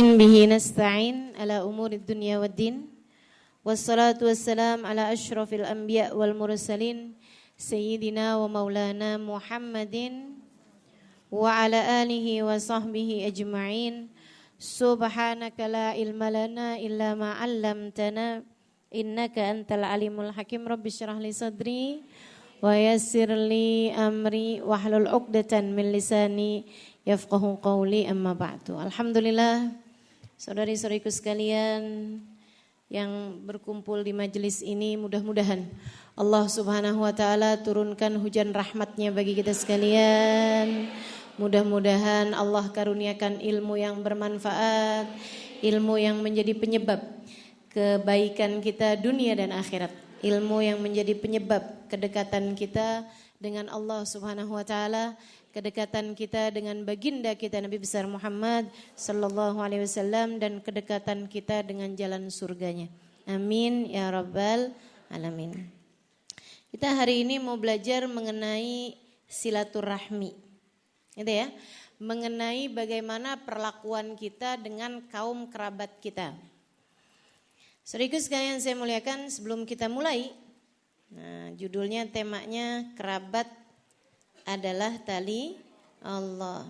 به نستعين على أمور الدنيا والدين والصلاة والسلام على أشرف الأنبياء والمرسلين سيدنا ومولانا محمد وعلى آله وصحبه أجمعين سبحانك لا علم لنا إلا ما علمتنا إنك أنت العليم الحكيم رب اشرح لي صدري ويسر لي أمري واحلل عقدة من لساني yafqahu qawli amma ba'du. Alhamdulillah, saudari-saudariku sekalian yang berkumpul di majelis ini, mudah-mudahan Allah Subhanahu wa taala turunkan hujan rahmatnya bagi kita sekalian. Mudah-mudahan Allah karuniakan ilmu yang bermanfaat, ilmu yang menjadi penyebab kebaikan kita dunia dan akhirat, ilmu yang menjadi penyebab kedekatan kita dengan Allah Subhanahu wa taala, kedekatan kita dengan baginda kita Nabi besar Muhammad sallallahu alaihi wasallam, dan kedekatan kita dengan jalan surganya. Amin ya rabbal alamin. Kita hari ini mau belajar mengenai silaturahmi. Gitu ya. Mengenai bagaimana perlakuan kita dengan kaum kerabat kita. Saudaraku sekalian saya muliakan, sebelum kita mulai, judulnya, temanya kerabat adalah tali Allah.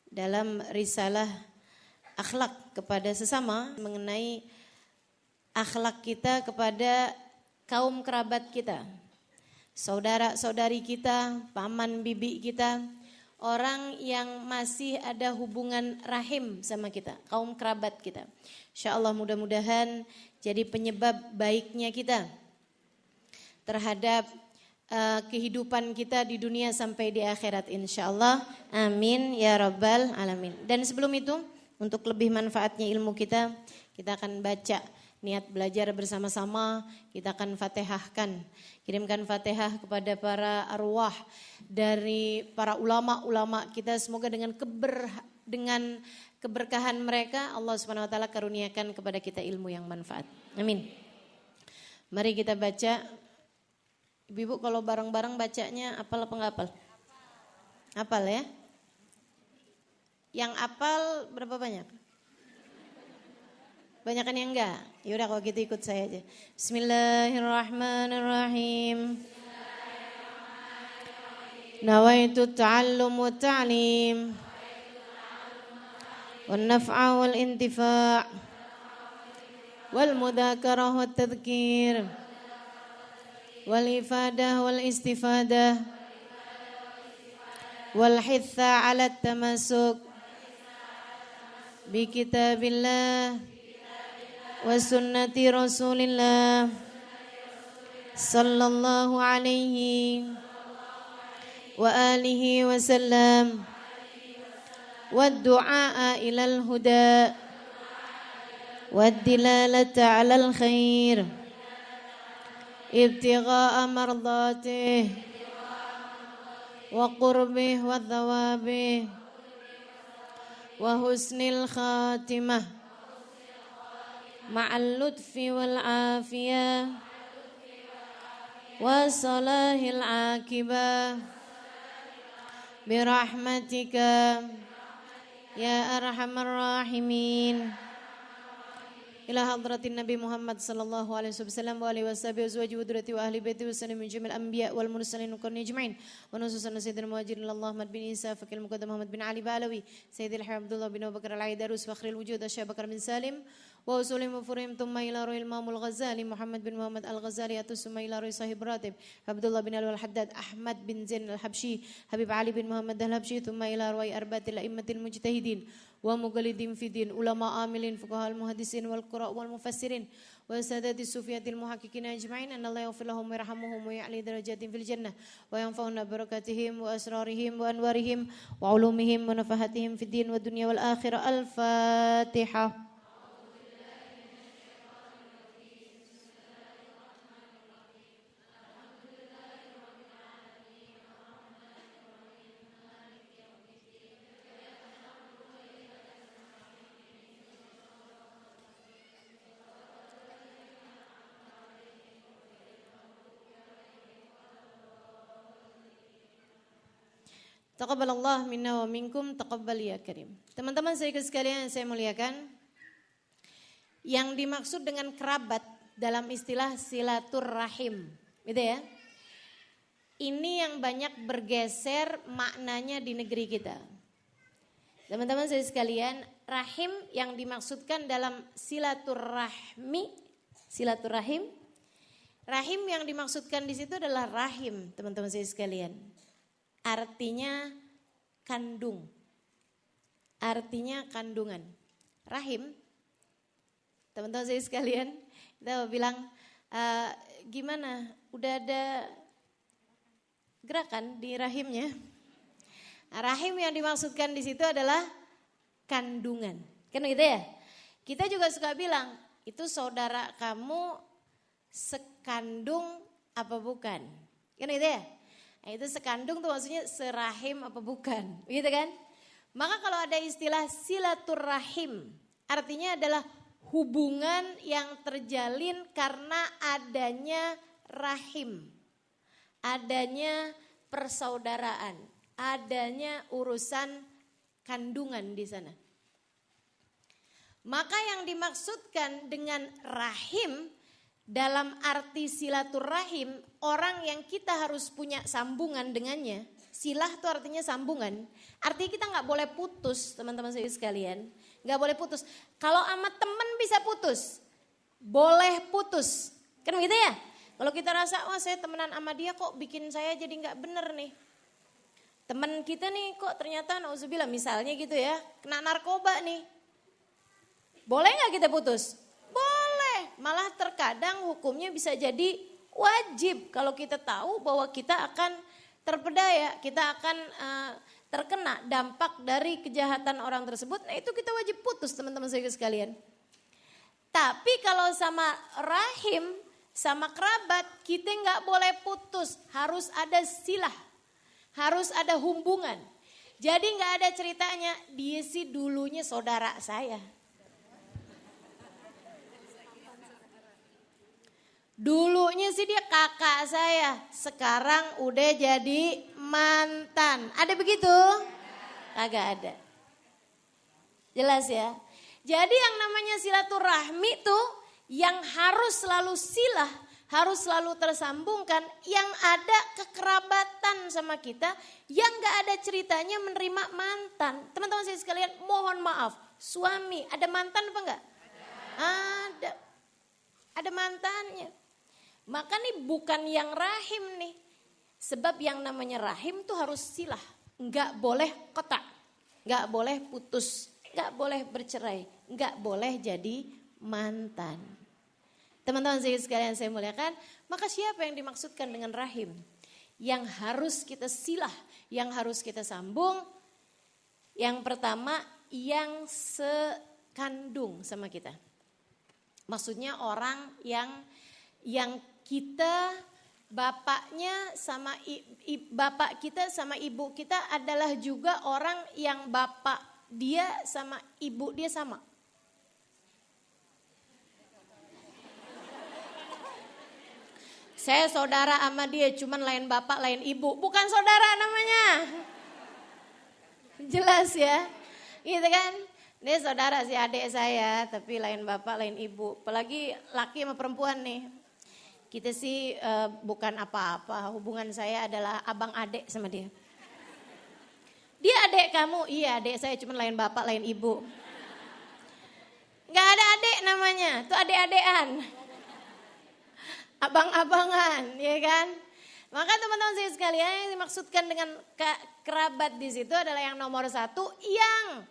Dalam risalah akhlak kepada sesama, mengenai akhlak kita kepada kaum kerabat kita, saudara-saudari kita, paman bibi kita, orang yang masih ada hubungan rahim sama kita, kaum kerabat kita. InsyaAllah mudah-mudahan jadi penyebab baiknya kita terhadap kehidupan kita di dunia sampai di akhirat insyaallah. Amin ya rabbal alamin. Dan sebelum itu, untuk lebih manfaatnya ilmu kita akan baca, niat belajar bersama-sama, kita akan fatihahkan, kirimkan fatihah kepada para arwah dari para ulama-ulama kita, semoga dengan keberkahan mereka Allah Subhanahu wa taala karuniakan kepada kita ilmu yang manfaat. Amin. Mari kita baca. Ibu kalau bareng-bareng bacanya apal apa enggak apal? Apal ya? Yang apal berapa banyak? Banyakan yang enggak? Yaudah kalau gitu ikut saya aja. Bismillahirrahmanirrahim. Nawaitu ta'allum wa ta'lim wal naf'a wal intifa' wal mudhakarah wa tadhkir wal ifadah wal istifadah wal hitha ala tamasuk bi kitabillah wa sunnati rasulillah sallallahu alaihi wa alihi wa sallam wa du'a ilal huda wa dilalata alal khair ibtigha'a mardatih wa qurbih wa thawabih wa husnil khatimah ma'al lutfi wal afiyah wa salahil akibah birahmatika ya arhamar rahimin. Ila hadratin Nabi Muhammad sallallahu alaihi wasallam wa alihi washabihi azwaji wa dzurriyyati wa ahli baiti wa sallam min jamil anbiya wal mursalin wa qarni ajma'in wa nususan sayyidil muhajirin Allah Ahmad bin Isa fakil muqaddam Muhammad bin Ali Balawi sayyidil hayy Abdullah bin Abu Bakar al-Aidarus fakhril wujud Syekh Bakar bin Salim wa usulim wa furim thumma ila ruhil Imamul Ghazali Muhammad bin Muhammad al-Ghazali atusumma ila ruhi sahib ratib Abdullah bin Ali al-Haddad Ahmad bin Zain al-Habsyi Habib Ali bin Muhammad al-Habsyi thumma ila ruhi arba'atil a'immatil mujtahidin wa muqallidin fi din ulama amilin fuqaha al-muhaddisin wal qura' wal mufassirin wa sadati sufiyatil muhaqqiqin ajma'in anallahu yaghfir lahum wa yarhamuhum wa ya'li darajatin fil jannah wa yanfa'una barakatihim wa asrarihim wa anwarihim wa ulumihim wa nafahatihim fid din wa dunya wal akhirah. Al-Fatihah. Taqabbalallah minna wa minkum, taqabbal ya karim. Teman-teman saya sekalian yang saya muliakan, yang dimaksud dengan kerabat dalam istilah silaturrahim, gitu ya. Ini yang banyak bergeser maknanya di negeri kita. Teman-teman saya sekalian, rahim yang dimaksudkan dalam silaturahim, rahim yang dimaksudkan di situ adalah rahim, teman-teman saya sekalian. Artinya kandung, artinya kandungan. Rahim, teman-teman saya sekalian, kita bilang gimana? Udah ada gerakan di rahimnya. Rahim yang dimaksudkan di situ adalah kandungan. Kan gitu ya? Kita juga suka bilang, itu saudara kamu sekandung apa bukan? Kan gitu ya? Nah, itu sekandung tuh maksudnya serahim apa bukan? Gitu kan? Maka kalau ada istilah silaturrahim, artinya adalah hubungan yang terjalin karena adanya rahim. Adanya persaudaraan, adanya urusan kandungan di sana. Maka yang dimaksudkan dengan rahim dalam arti silaturrahim, orang yang kita harus punya sambungan dengannya. Silah itu artinya sambungan. Artinya kita gak boleh putus, teman-teman saya sekalian. Gak boleh putus. Kalau sama teman bisa putus, boleh putus. Kan gitu ya? Kalau kita rasa, wah saya temenan sama dia kok bikin saya jadi gak bener nih. Teman kita nih kok ternyata nauzubillah misalnya gitu ya, kena narkoba nih. Boleh gak kita putus? Boleh. Malah terkadang hukumnya bisa jadi wajib. Kalau kita tahu bahwa kita akan terpedaya, kita akan terkena dampak dari kejahatan orang tersebut. Nah itu kita wajib putus teman-teman saya sekalian. Tapi kalau sama rahim, sama kerabat, kita nggak boleh putus, harus ada silah, harus ada hubungan. Jadi nggak ada ceritanya, dia sih dulunya saudara saya. Dulunya sih dia kakak saya, sekarang udah jadi mantan. Ada begitu? Kagak ada. Jelas ya? Jadi yang namanya silaturahmi tuh yang harus selalu silah, harus selalu tersambungkan, yang ada kekerabatan sama kita, yang gak ada ceritanya menerima mantan. Teman-teman saya sekalian, mohon maaf, suami ada mantan apa enggak? Ada. Ada mantannya. Maka nih bukan yang rahim nih. Sebab yang namanya rahim tuh harus silah. Enggak boleh kotak, enggak boleh putus, enggak boleh bercerai, enggak boleh jadi mantan. Teman-teman sekalian saya muliakan, maka siapa yang dimaksudkan dengan rahim? Yang harus kita silah, yang harus kita sambung. Yang pertama, yang sekandung sama kita. Maksudnya orang yang kita bapaknya sama bapak kita sama ibu kita adalah juga orang yang bapak dia sama ibu dia sama. Saya saudara sama dia, cuman lain bapak, lain ibu. Bukan saudara namanya. Jelas ya. Gitu kan. Dia saudara si adik saya, tapi lain bapak, lain ibu. Apalagi laki sama perempuan nih. Kita sih bukan apa-apa. Hubungan saya adalah abang adik sama dia. Dia adik kamu? Iya adik saya, cuman lain bapak, lain ibu. Gak ada adik namanya, itu adik-adikan. Abang-abangan, ya kan? Maka teman-teman saya sekalian yang dimaksudkan dengan kerabat di situ adalah yang nomor satu, yang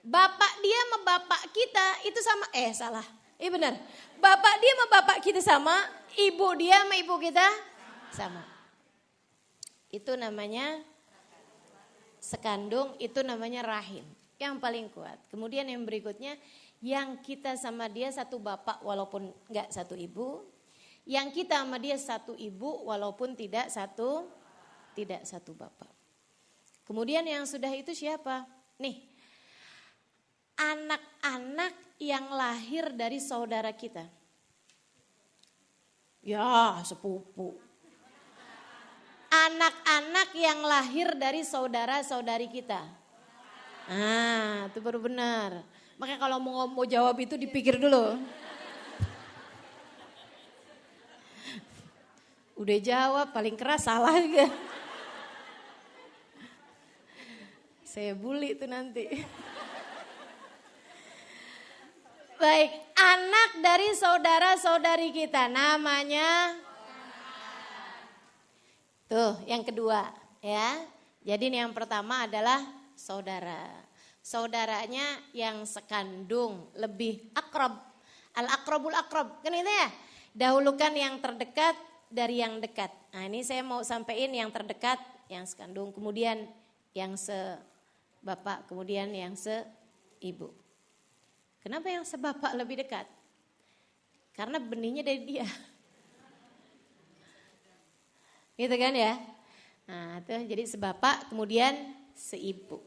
bapak dia sama bapak kita itu sama, salah, iya benar. Bapak dia sama bapak kita sama, ibu dia sama ibu kita sama. Itu namanya sekandung, itu namanya rahim, yang paling kuat. Kemudian yang berikutnya, yang kita sama dia satu bapak walaupun enggak satu ibu. Yang kita sama dia satu ibu walaupun tidak satu bapak. Kemudian yang sudah itu siapa? Nih, anak-anak yang lahir dari saudara kita. Ya, sepupu. anak-anak yang lahir dari saudara-saudari kita. Ah, itu baru benar. Makanya kalau mau jawab itu dipikir dulu. Udah jawab paling keras salah juga. Saya bully itu nanti. Baik, anak dari saudara-saudari kita namanya tuh yang kedua ya. Jadi yang pertama adalah saudara. Saudaranya yang sekandung lebih akrab. Al-akrabul akrab. Kan itu ya? Dahulukan yang terdekat dari yang dekat. Nah ini saya mau sampaikan yang terdekat, yang sekandung. Kemudian yang sebapak, kemudian yang seibu. Kenapa yang sebapak lebih dekat? Karena benihnya dari dia. Gitu kan ya? Nah itu jadi sebapak, kemudian seibu.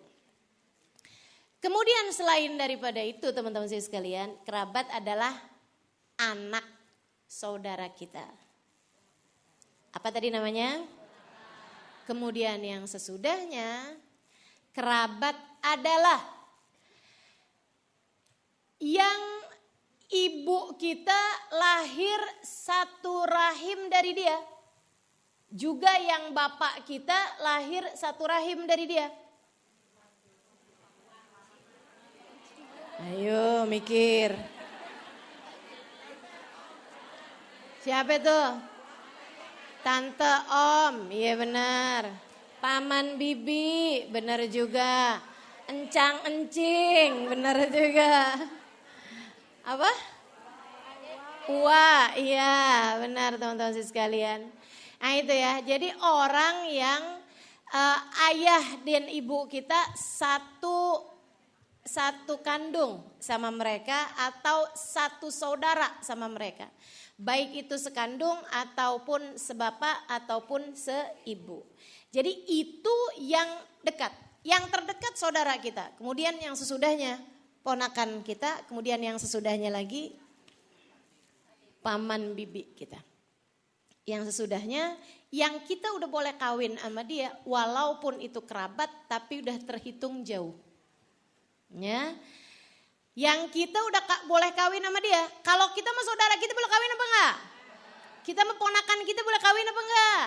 Kemudian selain daripada itu teman-teman saya sekalian, kerabat adalah anak saudara kita. Apa tadi namanya? Kemudian yang sesudahnya, kerabat adalah yang ibu kita lahir satu rahim dari dia. Juga yang bapak kita lahir satu rahim dari dia. Ayo mikir. Siapa itu? Tante, om, iya benar. Paman, bibi, benar juga. Encang, encing, benar juga. Apa? Ua, iya benar teman-teman sekalian. Nah itu ya, jadi orang yang ayah dan ibu kita satu kandung sama mereka atau satu saudara sama mereka. Baik itu sekandung ataupun sebapak ataupun seibu. Jadi itu yang dekat. Yang terdekat saudara kita. Kemudian yang sesudahnya ponakan kita. Kemudian yang sesudahnya lagi paman bibi kita. Yang sesudahnya yang kita udah boleh kawin sama dia. Walaupun itu kerabat tapi udah terhitung jauh. Ya. Yang kita udah boleh kawin sama dia. Kalau kita sama saudara kita boleh kawin apa enggak? Kita sama ponakan kita boleh kawin apa enggak?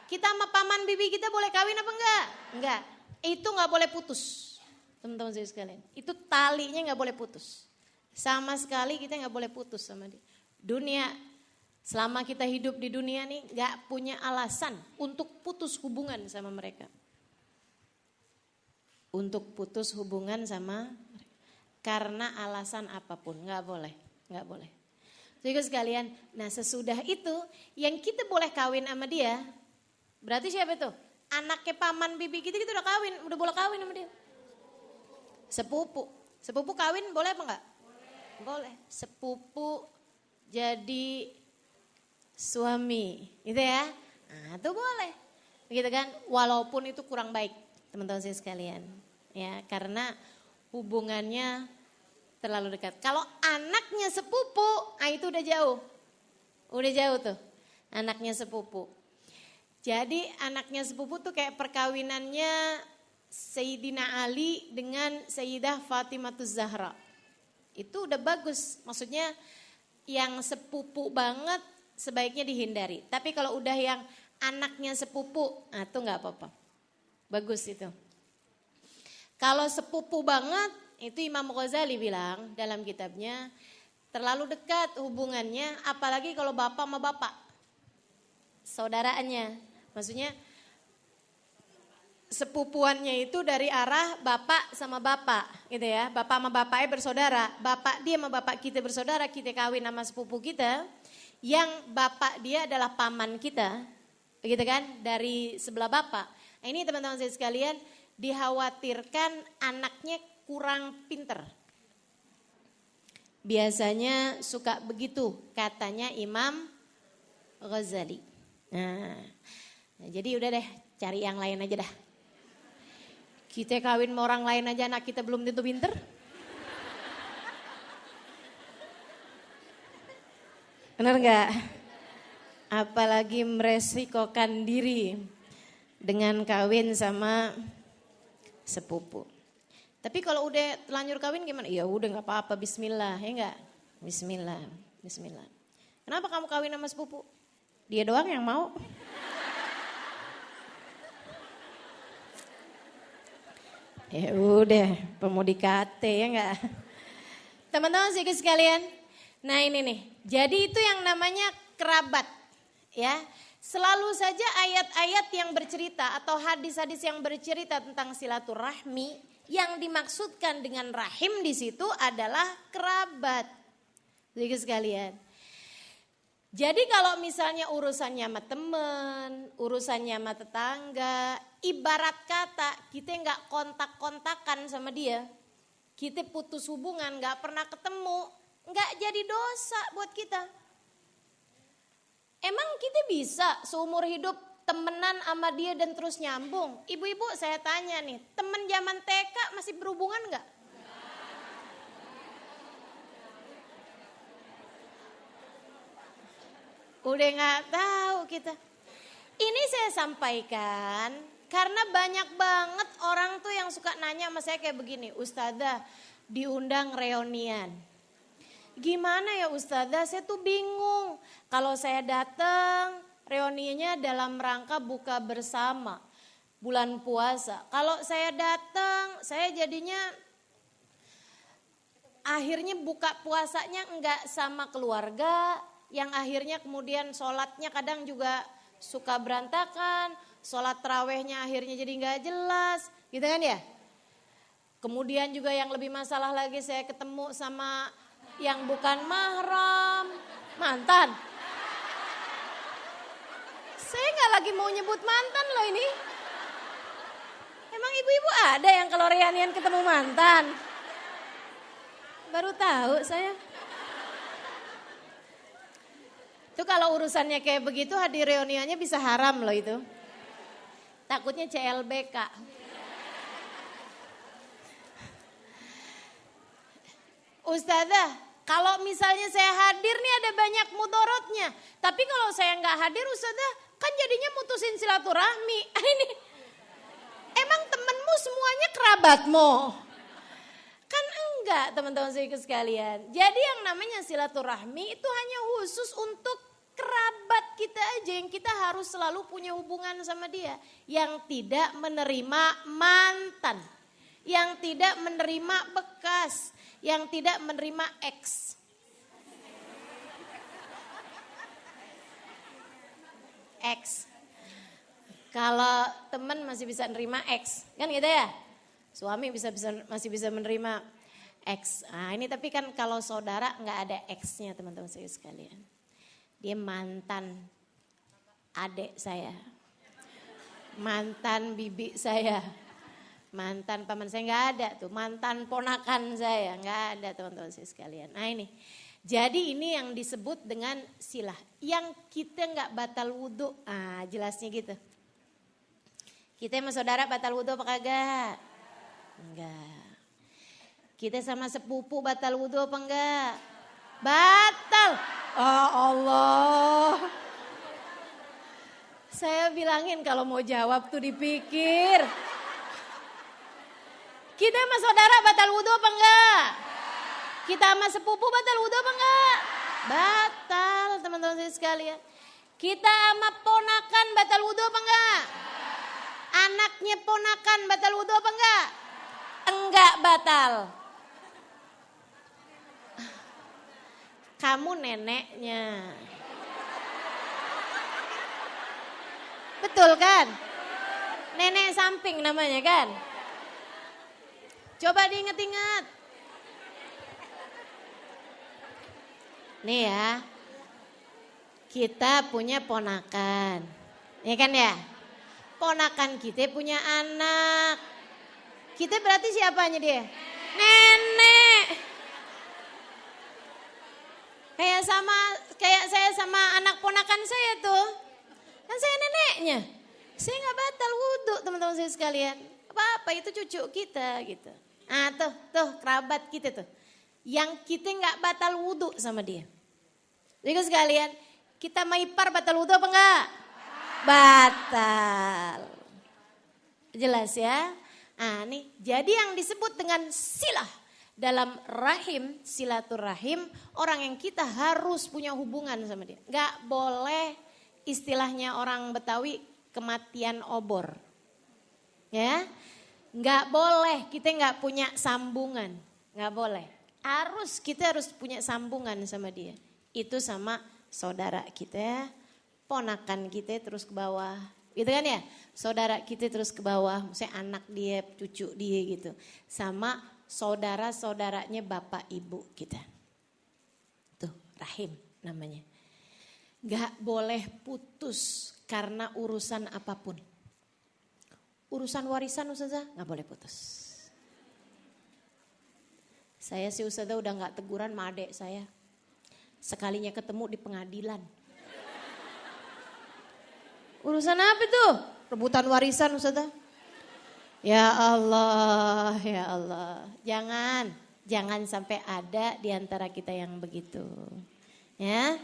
Kita sama paman bibi kita boleh kawin apa enggak? Enggak. Itu enggak boleh putus. Teman-teman saya sekalian. Itu talinya enggak boleh putus. Sama sekali kita enggak boleh putus sama dia. Dunia, selama kita hidup di dunia nih enggak punya alasan untuk putus hubungan sama mereka. Untuk putus hubungan sama mereka. Karena alasan apapun, nggak boleh. Jadi sekalian, nah sesudah itu yang kita boleh kawin sama dia, berarti siapa itu? Anaknya paman bibi kita udah kawin, udah boleh kawin sama dia. Sepupu kawin boleh apa enggak? Boleh. Sepupu jadi suami, gitu ya? Nah itu boleh, begitu kan? Walaupun itu kurang baik, teman-teman saya sekalian, ya karena hubungannya terlalu dekat. Kalau anaknya sepupu, itu udah jauh. Udah jauh tuh anaknya sepupu. Jadi anaknya sepupu tuh kayak perkawinannya Sayyidina Ali dengan Sayyidah Fatimah Zahra. Itu udah bagus. Maksudnya yang sepupu banget sebaiknya dihindari. Tapi kalau udah yang anaknya sepupu, itu gak apa-apa. Bagus itu. Kalau sepupu banget, itu Imam Ghazali bilang dalam kitabnya, terlalu dekat hubungannya, apalagi kalau bapak sama bapak. Saudaranya, maksudnya sepupuannya itu dari arah bapak sama bapak, gitu ya. Bapak sama bapaknya bersaudara, bapak dia sama bapak kita bersaudara, kita kawin sama sepupu kita, yang bapak dia adalah paman kita, begitu kan, dari sebelah bapak. Nah, ini teman-teman saya sekalian, dikhawatirkan anaknya kurang pinter. Biasanya suka begitu katanya Imam Ghazali. Nah, jadi udah deh cari yang lain aja dah. Kita kawin sama orang lain aja anak kita belum tentu pinter. Benar gak? Apalagi meresikokan diri dengan kawin sama sepupu. Tapi kalau udah terlanjur kawin gimana? Ya udah nggak apa-apa, bismillah, ya enggak? Bismillah, bismillah. Kenapa kamu kawin sama sepupu? Dia doang yang mau. Ya udah, pemudi KT ya enggak? Teman-teman sekalian, nah ini nih, jadi itu yang namanya kerabat ya. Selalu saja ayat-ayat yang bercerita atau hadis-hadis yang bercerita tentang silaturahmi, yang dimaksudkan dengan rahim di situ adalah kerabat. Jadi sekalian. Jadi kalau misalnya urusannya sama temen, urusannya sama tetangga, ibarat kata kita nggak kontak-kontakan sama dia, kita putus hubungan, nggak pernah ketemu, nggak jadi dosa buat kita. Emang kita bisa seumur hidup temenan sama dia dan terus nyambung? Ibu-ibu saya tanya nih, temen zaman TK masih berhubungan nggak? Udah nggak tahu kita. Ini saya sampaikan karena banyak banget orang tuh yang suka nanya sama saya kayak begini, Ustadzah diundang reunian. Gimana ya Ustadzah, saya tuh bingung. Kalau saya datang reuniannya dalam rangka buka bersama bulan puasa. Kalau saya datang, saya jadinya akhirnya buka puasanya enggak sama keluarga, yang akhirnya kemudian sholatnya kadang juga suka berantakan, sholat tarawehnya akhirnya jadi enggak jelas, gitu kan ya. Kemudian juga yang lebih masalah lagi saya ketemu sama yang bukan mahram, mantan. Saya enggak lagi mau nyebut mantan loh ini. Emang ibu-ibu ada yang kalau reunian ketemu mantan? Baru tahu saya. Itu kalau urusannya kayak begitu hadir reuniannya bisa haram loh itu. Takutnya CLBK. Ustadzah, kalau misalnya saya hadir nih ada banyak mudorotnya. Tapi kalau saya nggak hadir Ustadzah, kan jadinya mutusin silaturahmi. Ini emang temenmu semuanya kerabatmu? Kan enggak teman-teman sekalian. Jadi yang namanya silaturahmi itu hanya khusus untuk kerabat kita aja yang kita harus selalu punya hubungan sama dia. Yang tidak menerima mantan, yang tidak menerima bekas, yang tidak menerima ex. Ex. Kalau teman masih bisa nerima ex, kan gitu ya? Suami masih bisa menerima ex. Nah ini tapi kan kalau saudara nggak ada ex-nya teman-teman saya sekalian. Dia mantan adik saya, mantan bibi saya, mantan paman saya nggak ada tuh, mantan ponakan saya nggak ada teman-teman saya sekalian. Nah ini, jadi ini yang disebut dengan silah, yang kita nggak batal wudhu. Ah jelasnya gitu. Kita sama saudara batal wudhu apa kagak? Enggak. Kita sama sepupu batal wudhu apa enggak? Batal. Oh Allah. Saya bilangin kalau mau jawab tuh dipikir. Kita sama saudara batal wudhu apa enggak? Kita sama sepupu batal wudhu apa enggak? Batal teman-teman saya sekalian. Kita sama ponakan batal wudhu apa enggak? Anaknya ponakan batal wudhu apa enggak? Enggak batal. Kamu neneknya. Betul kan? Nenek samping namanya kan? Coba diinget-inget. Nih ya. Kita punya ponakan. Ya kan ya? Ponakan kita punya anak. Kita berarti siapanya dia? Nenek. Kayak saya sama anak ponakan saya tuh. Kan saya neneknya. Saya nggak batal wudhu teman-teman saya sekalian. Apa-apa itu cucu kita gitu. Ah tuh kerabat kita tuh. Yang kita nggak batal wudhu sama dia. Jadi sekalian, kita maipar batal wudhu apa enggak? Batal. Jelas ya. Nah nih, jadi yang disebut dengan silah dalam rahim, silaturahim, orang yang kita harus punya hubungan sama dia. Gak boleh istilahnya orang Betawi kematian obor. Ya, gak boleh kita gak punya sambungan, gak boleh. Kita harus punya sambungan sama dia. Itu sama saudara kita, ponakan kita terus ke bawah. Gitu kan ya, saudara kita terus ke bawah, misalnya anak dia, cucu dia gitu. Sama saudara-saudaranya bapak ibu kita. Tuh rahim namanya. Gak boleh putus karena urusan apapun. Urusan warisan Ustazah gak boleh putus. Saya sih Ustazah udah gak teguran sama adek saya. Sekalinya ketemu di pengadilan. Urusan apa itu? Rebutan warisan Ustazah. Ya Allah, ya Allah. Jangan sampai ada di antara kita yang begitu. Ya.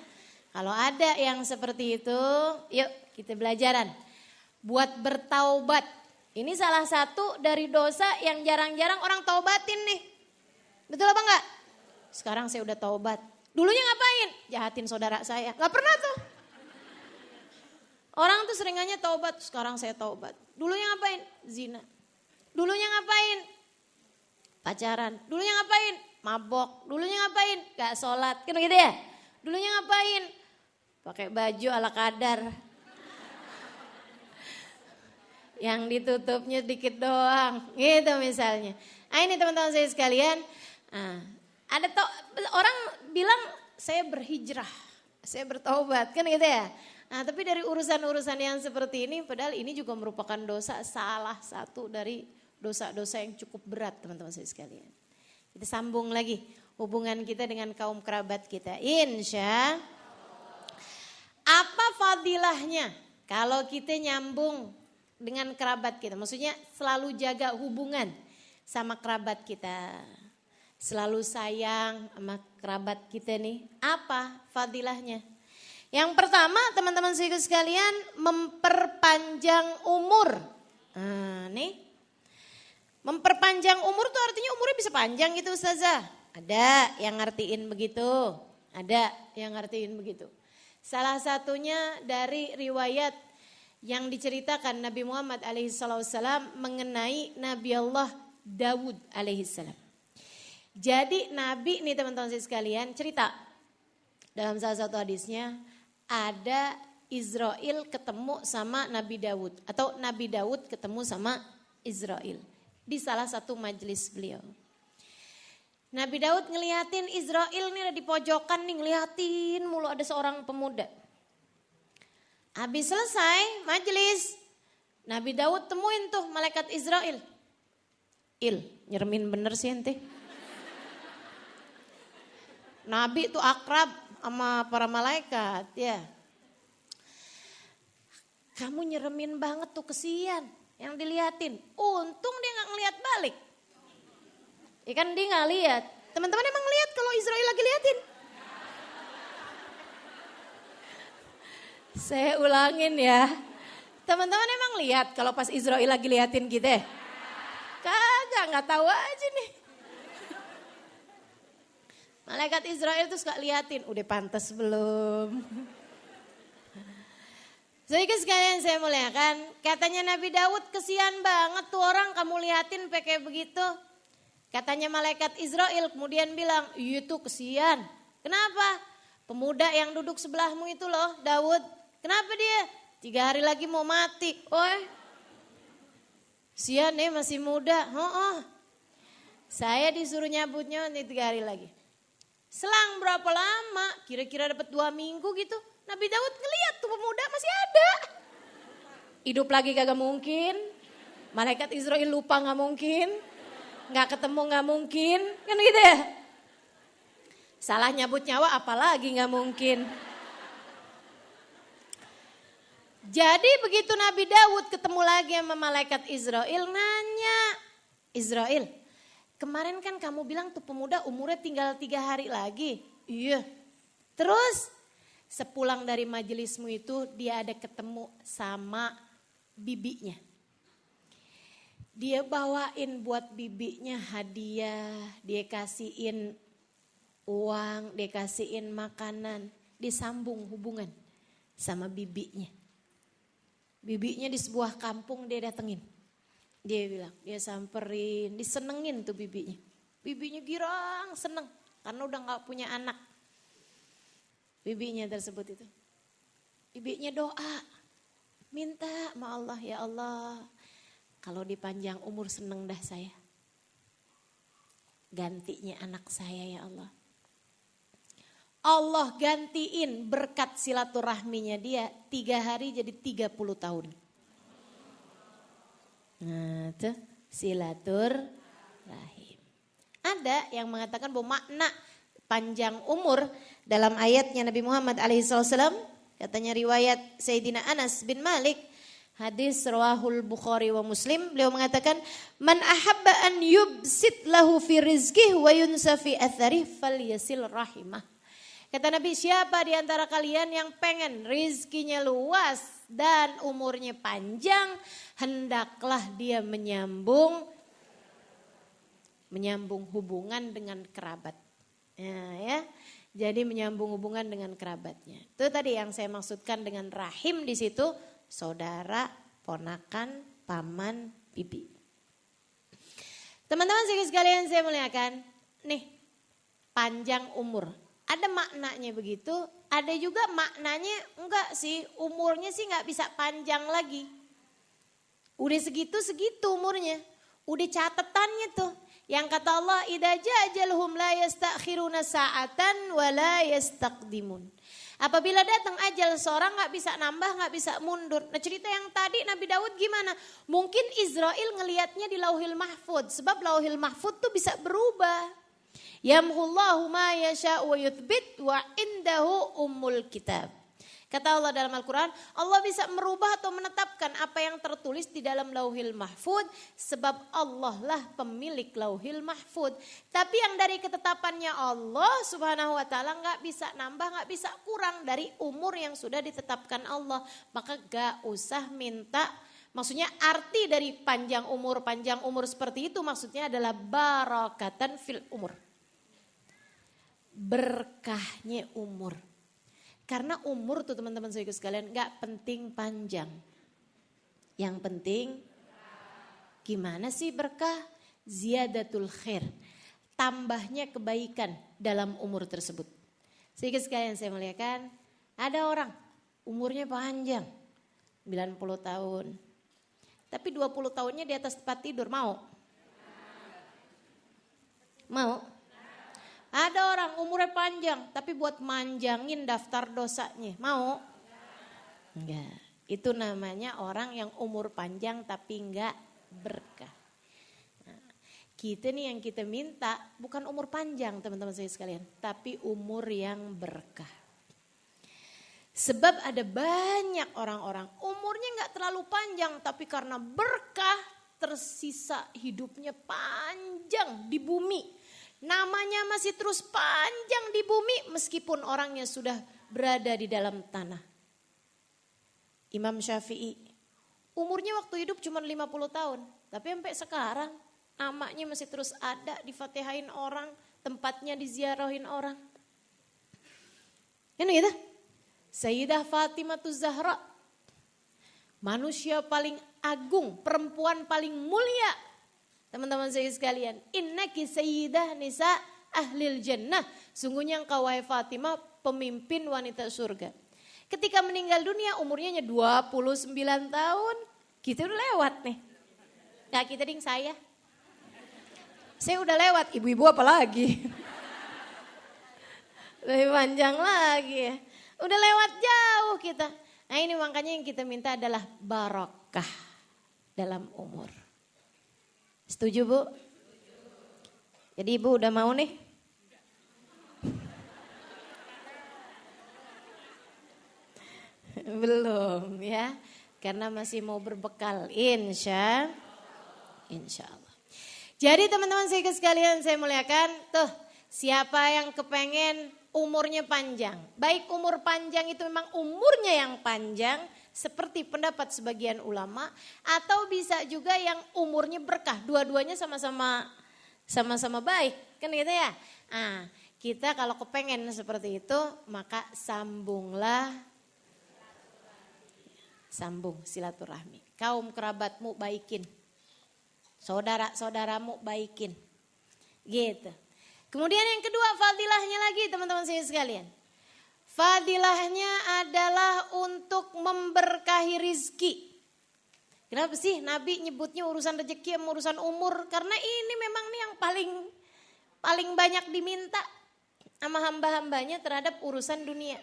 Kalau ada yang seperti itu, yuk kita belajaran. Buat bertaubat. Ini salah satu dari dosa yang jarang-jarang orang taubatin nih. Betul apa enggak? Sekarang saya udah taubat. Dulunya ngapain? Jahatin saudara saya. Gak pernah tuh. Orang tuh seringannya taubat, sekarang saya taubat. Dulunya ngapain? Zina. Dulunya ngapain? Pacaran. Dulunya ngapain? Mabok. Dulunya ngapain? Gak sholat. Kan gitu ya? Dulunya ngapain? Pakai baju ala kadar. Yang ditutupnya dikit doang. Gitu misalnya. Nah ini teman-teman saya sekalian. Orang bilang saya berhijrah. Saya bertaubat. Kan gitu ya? Nah tapi dari urusan-urusan yang seperti ini, padahal ini juga merupakan dosa, salah satu dari dosa-dosa yang cukup berat teman-teman saya sekalian. Kita sambung lagi hubungan kita dengan kaum kerabat kita. Insya apa fadilahnya kalau kita nyambung dengan kerabat kita? Maksudnya selalu jaga hubungan sama kerabat kita. Selalu sayang sama kerabat kita nih. Apa fadilahnya? Yang pertama teman-teman sekalian memperpanjang umur. Nih. Memperpanjang umur tuh artinya umurnya bisa panjang gitu Ustazah. Ada yang ngertiin begitu. Ada yang ngertiin begitu. Salah satunya dari riwayat yang diceritakan Nabi Muhammad alaihissalam mengenai Nabi Allah Dawud alaihissalam. Jadi Nabi nih teman-teman sekalian cerita dalam salah satu hadisnya. Ada Israel ketemu sama Nabi Daud. Atau Nabi Daud ketemu sama Israel. Di salah satu majelis beliau. Nabi Daud ngeliatin Israel nih di pojokan nih. Ngeliatin mulu ada seorang pemuda. Habis selesai majelis. Nabi Daud temuin tuh malaikat Israel. Nyeremin bener sih ente. Nabi tuh akrab sama para malaikat ya. Kamu nyeremin banget tuh kesian yang diliatin. Untung dia gak ngeliat balik. Ikan dia gak lihat. Teman-teman emang lihat kalau Israel lagi liatin? Saya ulangin ya. Teman-teman emang lihat kalau pas Israel lagi liatin kita? Kagak, gak tahu aja nih. Malaikat Israel tuh suka liatin, udah pantas belum? Jadi sekalian saya muliakan, katanya Nabi Daud kesian banget tuh orang kamu liatin pakai begitu. Katanya malaikat Israel kemudian bilang, iya tuh kesian. Kenapa? Pemuda yang duduk sebelahmu itu loh Daud. Kenapa dia? 3 hari lagi mau mati. Kesian nih masih muda. Saya disuruh nyabutnya nanti 3 hari lagi. Selang berapa lama, kira-kira dapat 2 minggu gitu. Nabi Daud ngeliat tuh pemuda masih ada. Hidup lagi kagak mungkin. Malaikat Israel lupa gak mungkin. Gak ketemu gak mungkin. Kan gitu ya. Salah nyabut nyawa apalagi gak mungkin. Jadi begitu Nabi Daud ketemu lagi sama malaikat Israel nanya. Israel, kemarin kan kamu bilang tuh pemuda umurnya tinggal 3 hari lagi. Iya. Terus sepulang dari majelismu itu dia ada ketemu sama bibinya. Dia bawain buat bibinya hadiah, dia kasihin uang, dia kasihin makanan, disambung hubungan sama bibinya. Bibinya di sebuah kampung dia datengin. Dia bilang, dia samperin, disenengin tuh bibinya. Bibinya girang, seneng karena udah gak punya anak. Bibinya tersebut itu. Bibinya doa, minta sama Allah, ya Allah. Kalau dipanjang umur seneng dah saya. Gantinya anak saya ya Allah. Allah gantiin berkat silaturahminya dia 3 hari jadi 30 tahun. Nah tuh silaturahim. Ada yang mengatakan bahwa makna panjang umur dalam ayatnya Nabi Muhammad SAW. Katanya riwayat Sayyidina Anas bin Malik. Hadis rawahul Bukhari wa Muslim, beliau mengatakan man ahabba an yubsit lahu fi rizqih wa yunsa fi atharih falyasil rahimah. Kata Nabi, siapa di antara kalian yang pengen rizkinya luas dan umurnya panjang, hendaklah dia menyambung hubungan dengan kerabat. Ya. Jadi menyambung hubungan dengan kerabatnya. Itu tadi yang saya maksudkan dengan rahim di situ. Saudara, ponakan, paman, bibi. Teman-teman sekalian saya muliakan, nih panjang umur. Ada maknanya begitu, ada juga maknanya enggak sih, umurnya sih enggak bisa panjang lagi. Udah segitu umurnya, udah catetannya tuh. Yang kata Allah, idza ja'ajaluhum la yastakhiruna sa'atan wa la yastaqdimun. Apabila datang ajal seorang gak bisa nambah, gak bisa mundur. Nah cerita yang tadi Nabi Daud gimana? Mungkin Israel ngelihatnya di Lauhil Mahfud. Sebab Lauhil Mahfud tuh bisa berubah. Yamhullahu ma yasha'u wa yuthbit wa indahu ummul kitab. Kata Allah dalam Al-Quran, Allah bisa merubah atau menetapkan apa yang tertulis di dalam Lauhil Mahfud. Sebab Allah lah pemilik Lauhil Mahfud. Tapi yang dari ketetapannya Allah subhanahu wa ta'ala gak bisa nambah, gak bisa kurang dari umur yang sudah ditetapkan Allah. Maka gak usah minta, maksudnya arti dari panjang umur seperti itu maksudnya adalah barakatan fil umur. Berkahnya umur. Karena umur tuh teman-teman saya sekalian gak penting panjang. Yang penting gimana sih berkah? Ziyadatul khair. Tambahnya kebaikan dalam umur tersebut. Sehingga sekalian saya muliakan, ada orang umurnya panjang 90 tahun. Tapi 20 tahunnya di atas tempat tidur, mau? Mau? Ada orang umurnya panjang tapi buat manjangin daftar dosanya. Mau? Enggak. Itu namanya orang yang umur panjang tapi enggak berkah. Nah, kita nih yang kita minta bukan umur panjang teman-teman saya sekalian. Tapi umur yang berkah. Sebab ada banyak orang-orang umurnya enggak terlalu panjang. Tapi karena berkah tersisa hidupnya panjang di bumi. Namanya masih terus panjang di bumi meskipun orangnya sudah berada di dalam tanah. Imam Syafi'i umurnya waktu hidup cuma 50 tahun. Tapi sampai sekarang namanya masih terus ada, difatihain orang, tempatnya diziarahin orang. Ini gitu. Sayyidah Fatimah Zahra, manusia paling agung, perempuan paling mulia. Teman-teman saya sekalian, innaki sayyidah nisa ahlil jannah. Sungguhnya engkau wahai Fatimah pemimpin wanita surga. Ketika meninggal dunia umurnya 29 tahun. Kita udah lewat nih. Nah kita ding saya. Saya udah lewat, ibu-ibu apa lagi? Lebih panjang lagi ya. Udah lewat jauh kita. Nah ini makanya yang kita minta adalah barakah dalam umur. Setuju Bu? Jadi Ibu udah mau nih? Belum ya. Karena masih mau berbekal insya Allah. Jadi teman-teman saya sekalian saya muliakan. Tuh siapa yang kepengen umurnya panjang. Baik umur panjang itu memang umurnya yang panjang. seperti pendapat sebagian ulama, atau bisa juga yang umurnya berkah, dua-duanya sama-sama baik, kan gitu ya. Nah, kita kalau kepengen seperti itu, maka sambung silaturahmi. Kaum kerabatmu baikin, saudara-saudaramu baikin, gitu. Kemudian yang kedua fadilahnya lagi teman-teman saya sekalian. Fadilahnya adalah untuk memberkahi rizki. Kenapa sih Nabi nyebutnya urusan rezeki sama urusan umur? Karena ini memang nih yang paling banyak diminta sama hamba-hambanya terhadap urusan dunia.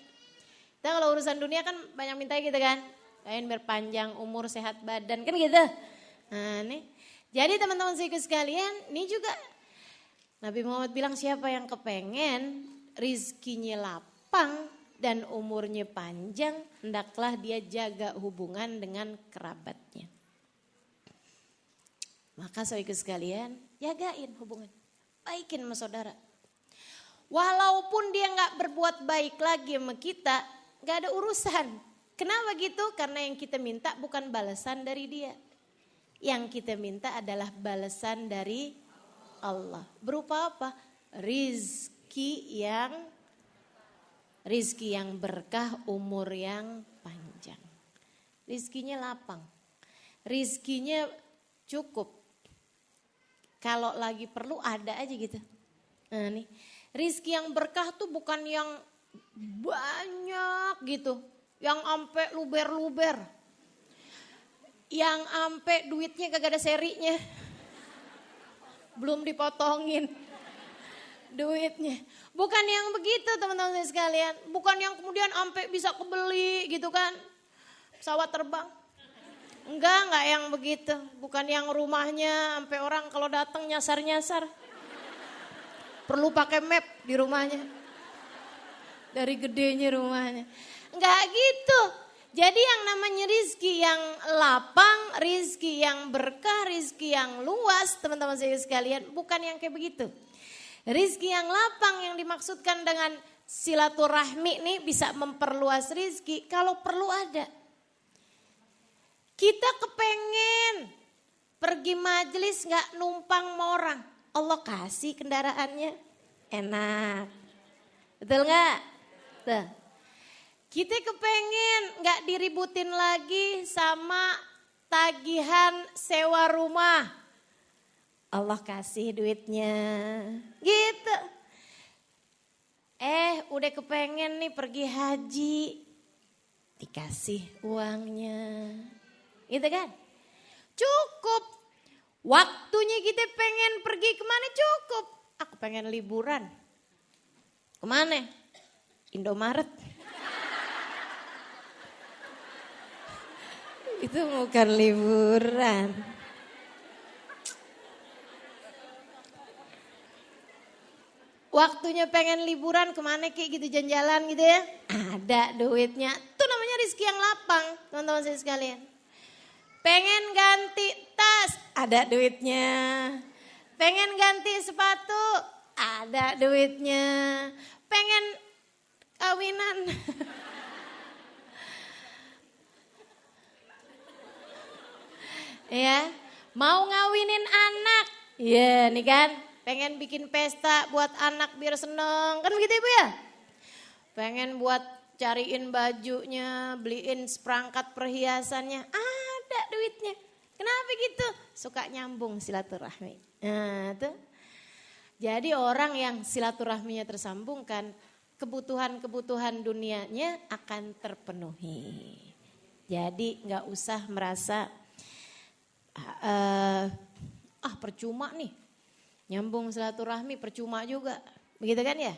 Kita kalau urusan dunia kan banyak minta gitu kan. Pengen berpanjang umur, sehat badan, kan gitu. Nah nih, jadi teman-teman saya sekalian, ini juga Nabi Muhammad bilang siapa yang kepengen rizkinya lapang dan umurnya panjang, hendaklah dia jaga hubungan dengan kerabatnya. Maka saudara sekalian, jagain hubungan, baikin sama saudara. Walaupun dia gak berbuat baik lagi sama kita, gak ada urusan. Kenapa gitu? Karena yang kita minta bukan balasan dari dia. Yang kita minta adalah balasan dari Allah. Berupa apa? Rizki yang berkah, umur yang panjang. Rizkinya lapang. Rizkinya cukup. Kalau lagi perlu ada aja gitu. Nah nih, rizki yang berkah tuh bukan yang banyak gitu. Yang ampe luber-luber. Yang ampe duitnya kagak ada serinya. Belum dipotongin duitnya. Bukan yang begitu teman-teman sekalian. Bukan yang kemudian sampai bisa kebeli gitu kan. Pesawat terbang. Enggak yang begitu. Bukan yang rumahnya sampai orang kalau datang nyasar-nyasar. Perlu pakai map di rumahnya. Dari gedenya rumahnya. Enggak gitu. Jadi yang namanya rizki yang lapang, rizki yang berkah, rizki yang luas teman-teman saya sekalian. Bukan yang kayak begitu. Rizki yang lapang yang dimaksudkan dengan silaturahmi nih bisa memperluas rizki kalau perlu ada. Kita kepengen pergi majelis gak numpang sama orang. Allah kasih kendaraannya enak. Betul gak? Tuh. Kita kepengen gak diributin lagi sama tagihan sewa rumah. Allah kasih duitnya. Gitu. Udah kepengen nih pergi haji. Dikasih uangnya. Gitu kan? Cukup. Waktunya kita pengen pergi kemana cukup. Aku pengen liburan. Kemana? Indomaret. Itu bukan liburan. Waktunya pengen liburan kemana kayak gitu jalan-jalan gitu ya. Ada duitnya. Itu namanya rezeki yang lapang teman-teman saya sekalian. Pengen ganti tas, ada duitnya. Pengen ganti sepatu, ada duitnya. Pengen kawinan. Ya, mau ngawinin anak. Iya nih kan, pengen bikin pesta buat anak biar seneng. Kan begitu Ibu ya? Pengen buat cariin bajunya, beliin seperangkat perhiasannya. Ada duitnya. Kenapa gitu? Suka nyambung silaturahmi. Nah tuh. Jadi orang yang silaturahminya tersambungkan, kebutuhan-kebutuhan dunianya akan terpenuhi. Jadi gak usah merasa percuma nih. Nyambung silaturahmi percuma juga. Begitu kan ya?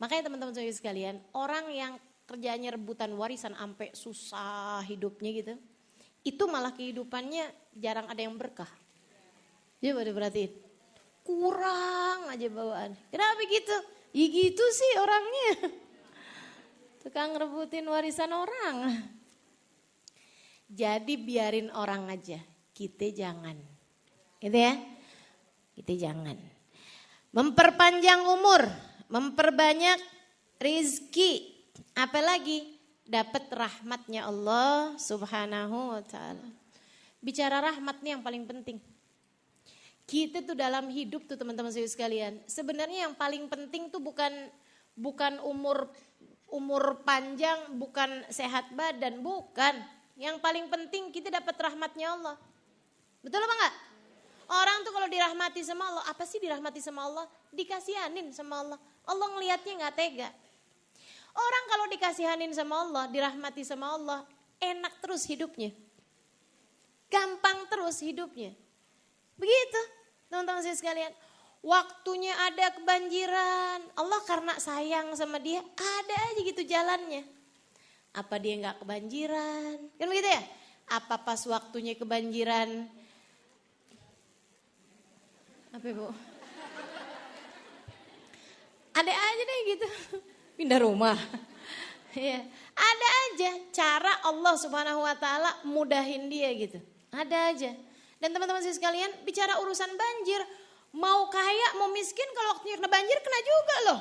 Makanya teman-teman sekalian, orang yang kerjanya rebutan warisan sampai susah hidupnya gitu. Itu malah kehidupannya jarang ada yang berkah. Coba diperhatiin. Kurang aja bawaan. Kenapa gitu? Ya gitu sih orangnya. Tukang rebutin warisan orang. Jadi biarin orang aja. Kita jangan. Gitu ya. Kita jangan. Memperpanjang umur. Memperbanyak rizki. Apalagi dapat rahmatnya Allah Subhanahu wa taala. Bicara rahmat nih yang paling penting. Kita tuh dalam hidup tuh teman-teman sekalian, sebenarnya yang paling penting tuh bukan umur panjang, bukan sehat badan, bukan. Yang paling penting kita dapat rahmatnya Allah. Betul apa enggak? Orang tuh kalau dirahmati sama Allah, apa sih dirahmati sama Allah? Dikasihanin sama Allah. Allah ngelihatnya enggak tega. Orang kalau dikasihanin sama Allah, dirahmati sama Allah, enak terus hidupnya. Gampang terus hidupnya. Begitu, teman-teman sekalian. Waktunya ada kebanjiran, Allah karena sayang sama dia, ada aja gitu jalannya. Apa dia nggak kebanjiran? Kan begitu ya? Apa pas waktunya kebanjiran? Apa Bu? Ada aja deh gitu. Pindah rumah. Ya, ada aja cara Allah Subhanahu wa taala mudahin dia gitu. Ada aja. Dan teman-teman sekalian, bicara urusan banjir, mau kaya mau miskin kalau waktunya kena banjir kena juga loh.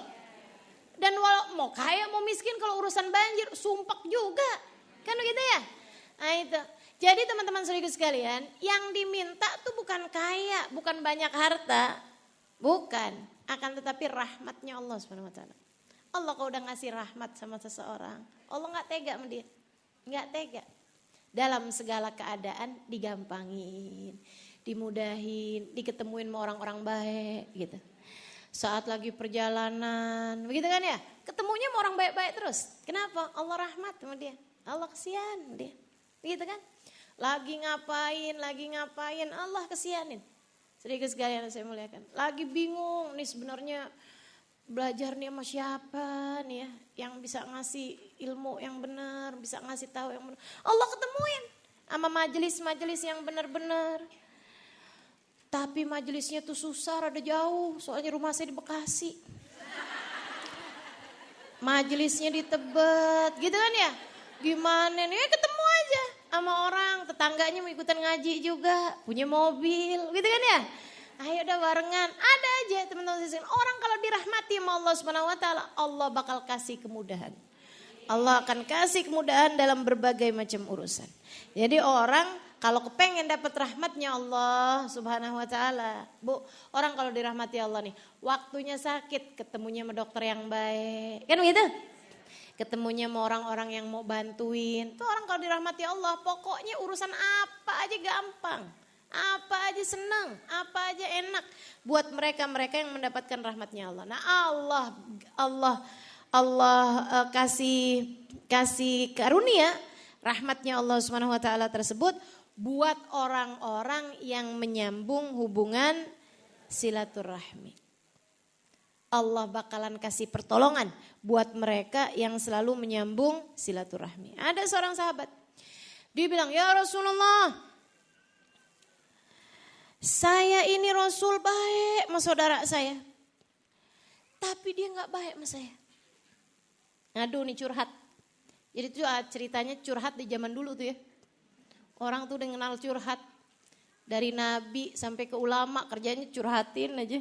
Dan walau mau kaya mau miskin kalau urusan banjir sumpek juga. Kan begitu ya? Nah itu. Jadi teman-teman sekalian, yang diminta tuh bukan kaya, bukan banyak harta. Bukan, akan tetapi rahmatnya Allah Subhanahu wa taala. Allah kalau udah ngasih rahmat sama seseorang, Allah gak tega sama dia. Gak tega. Dalam segala keadaan digampangin, dimudahin, diketemuin sama orang-orang baik gitu. Saat lagi perjalanan, begitu kan ya? Ketemunya sama orang baik-baik terus. Kenapa? Allah rahmat sama dia. Allah kesian sama dia. Begitu kan? Lagi ngapain, Allah kesianin. Sedikit sekalian saya muliakan. Lagi bingung nih sebenarnya belajar nih sama siapa nih ya, yang bisa ngasih ilmu yang benar, bisa ngasih tahu yang benar. Allah ketemuin sama majelis-majelis yang benar-benar. Tapi majelisnya tuh susah, rada jauh, soalnya rumah saya di Bekasi. Majelisnya di Tebet, gitu kan ya? Gimana nih? Ketemu aja sama orang, tetangganya mau ikutan ngaji juga, punya mobil, gitu kan ya? Ayo udah barengan, ada aja teman-teman sekalian. Orang kalau dirahmati sama Allah Subhanahu wa taala, Allah bakal kasih kemudahan. Allah akan kasih kemudahan dalam berbagai macam urusan. Jadi orang kalau kepengen dapat rahmatnya Allah Subhanahu wa taala, Bu, orang kalau dirahmati Allah nih, waktunya sakit ketemunya sama dokter yang baik. Kan begitu? Ketemunya sama orang-orang yang mau bantuin. Tuh orang kalau dirahmati Allah, pokoknya urusan apa aja gampang. Apa aja senang, apa aja enak buat mereka-mereka yang mendapatkan rahmatnya Allah. Nah Allah kasih karunia rahmatnya Allah Subhanahu wa taala tersebut buat orang-orang yang menyambung hubungan silaturahmi. Allah bakalan kasih pertolongan buat mereka yang selalu menyambung silaturahmi. Ada seorang sahabat, dia bilang, "Ya Rasulullah, saya ini Rasul baik sama saudara saya. Tapi dia gak baik sama saya." Aduh nih curhat. Jadi itu ceritanya curhat di zaman dulu tuh ya. Orang tuh udah kenal curhat. Dari nabi sampai ke ulama kerjanya curhatin aja.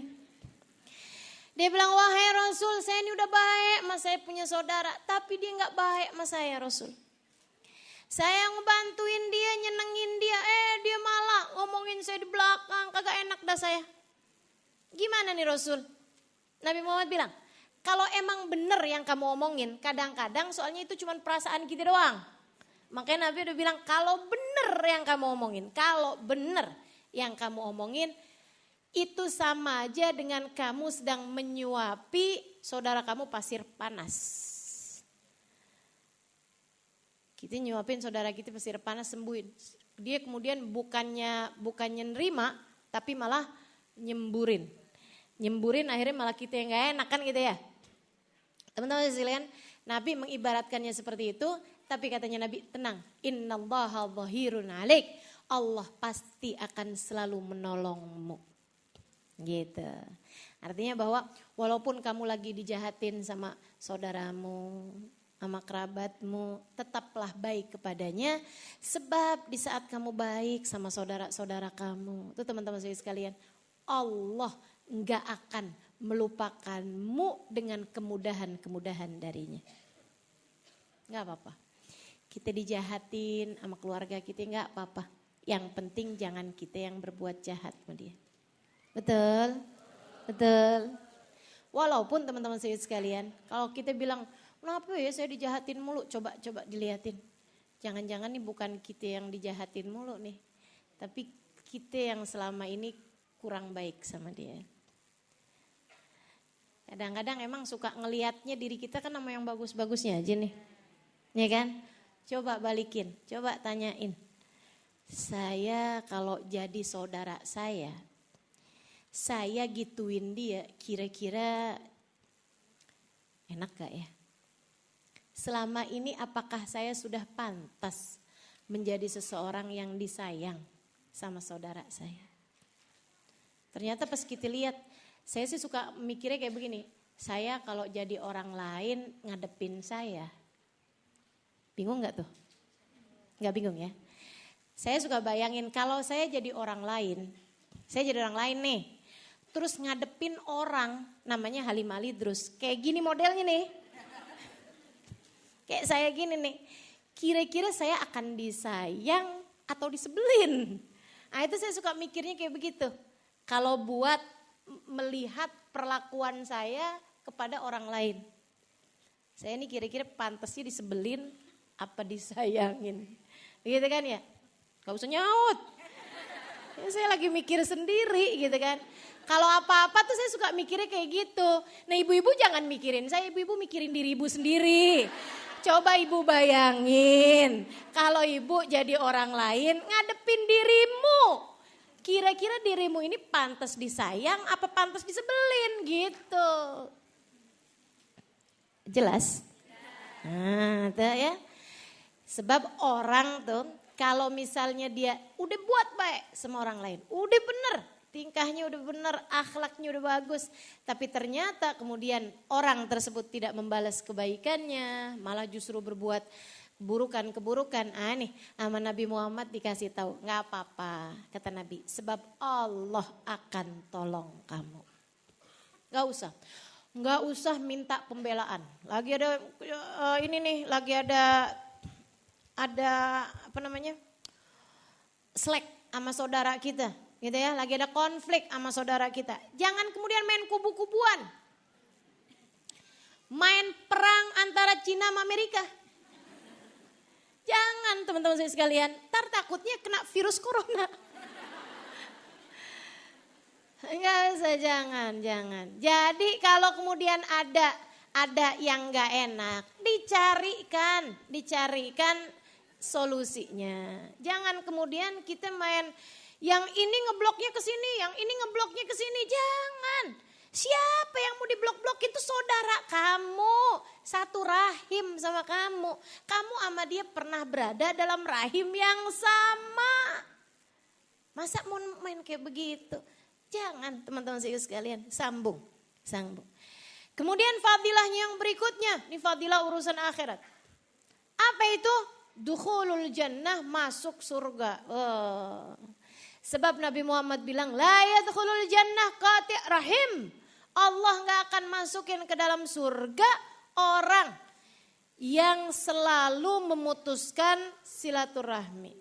Dia bilang, "Wahai Rasul, saya ini udah baik sama saya punya saudara. Tapi dia gak baik sama saya Rasul. Saya ngebantuin dia, nyenengin dia, dia malah ngomongin saya di belakang, kagak enak dah saya." Gimana nih Rasul? Nabi Muhammad bilang, kalau emang bener yang kamu omongin, kadang-kadang soalnya itu cuma perasaan kita doang. Makanya Nabi udah bilang, kalau bener yang kamu omongin, kalau bener yang kamu omongin, itu sama aja dengan kamu sedang menyuapi saudara kamu pasir panas. Kita nyuapin saudara kita pasir panas, sembuhin. Dia kemudian bukannya nerima, tapi malah nyemburin. Nyemburin akhirnya malah kita yang gak enak kan gitu ya. Teman-teman sekalian, Nabi mengibaratkannya seperti itu, tapi katanya Nabi, tenang. Innallaha dhahirun 'alaik. Allah pasti akan selalu menolongmu. Gitu. Artinya bahwa walaupun kamu lagi dijahatin sama saudaramu, sama kerabatmu, tetaplah baik kepadanya, sebab di saat kamu baik sama saudara-saudara kamu, itu teman-teman sekalian, Allah enggak akan melupakanmu dengan kemudahan-kemudahan darinya. Enggak apa-apa. kita dijahatin sama keluarga kita nggak apa-apa. Yang penting jangan kita yang berbuat jahat sama dia. Betul? Betul. Walaupun teman-teman saya sekalian, kalau kita bilang, kenapa ya saya dijahatin mulu? Coba dilihatin. Jangan-jangan nih bukan kita yang dijahatin mulu nih. Tapi kita yang selama ini kurang baik sama dia. Kadang-kadang emang suka ngelihatnya diri kita kan sama yang bagus-bagusnya aja nih. Ya kan? Coba balikin, coba tanyain. Saya kalau jadi saudara saya gituin dia, kira-kira enak gak ya? Selama ini apakah saya sudah pantas menjadi seseorang yang disayang sama saudara saya? Ternyata pas kita lihat, saya sih suka mikirnya kayak begini. Saya kalau jadi orang lain ngadepin saya. Bingung gak tuh? Gak bingung ya? Saya suka bayangin kalau saya jadi orang lain. Saya jadi orang lain nih. Terus ngadepin orang namanya Halimah Lidrus. Kayak gini modelnya nih. Kayak saya gini nih. Kira-kira saya akan disayang atau disebelin. Nah itu saya suka mikirnya kayak begitu. Kalau buat melihat perlakuan saya kepada orang lain. Saya ini kira-kira pantasnya disebelin apa disayangin. Gitu kan ya? Gak usah nyaut. Ya, saya lagi mikir sendiri gitu kan. Kalau apa-apa tuh saya suka mikirnya kayak gitu. Nah ibu-ibu jangan mikirin saya, ibu-ibu mikirin diri ibu sendiri. Coba ibu bayangin, kalau ibu jadi orang lain ngadepin dirimu. Kira-kira dirimu ini pantas disayang apa pantas disebelin gitu. Jelas? Nah tuh ya. Sebab orang tuh kalau misalnya dia udah buat baik sama orang lain, udah bener, tingkahnya udah bener, akhlaknya udah bagus. Tapi ternyata kemudian orang tersebut tidak membalas kebaikannya, malah justru berbuat keburukan-keburukan. Nih sama Nabi Muhammad dikasih tahu, nggak apa-apa kata Nabi, sebab Allah akan tolong kamu. Nggak usah minta pembelaan. Lagi ada ini nih, lagi ada apa namanya, slack sama saudara kita, gitu ya. Lagi ada konflik sama saudara kita. Jangan kemudian main kubu-kubuan, main perang antara Cina sama Amerika. Jangan teman-teman saya sekalian, ntar takutnya kena virus corona. Enggak usah, jangan. Jadi kalau kemudian ada yang enggak enak, dicarikan solusinya. Jangan kemudian kita main yang ini ngebloknya ke sini, yang ini ngebloknya ke sini. Jangan. Siapa yang mau diblok-blok itu saudara kamu, satu rahim sama kamu. Kamu sama dia pernah berada dalam rahim yang sama. Masa mau main kayak begitu? Jangan teman-teman saya sekalian, sambung. Kemudian fadilahnya yang berikutnya, ini fadilah urusan akhirat. Apa itu? Dukhulul jannah, masuk surga. Sebab Nabi Muhammad bilang, la yadkhulul jannah qati' rahim. Allah gak akan masukin ke dalam surga orang yang selalu memutuskan silaturahmi.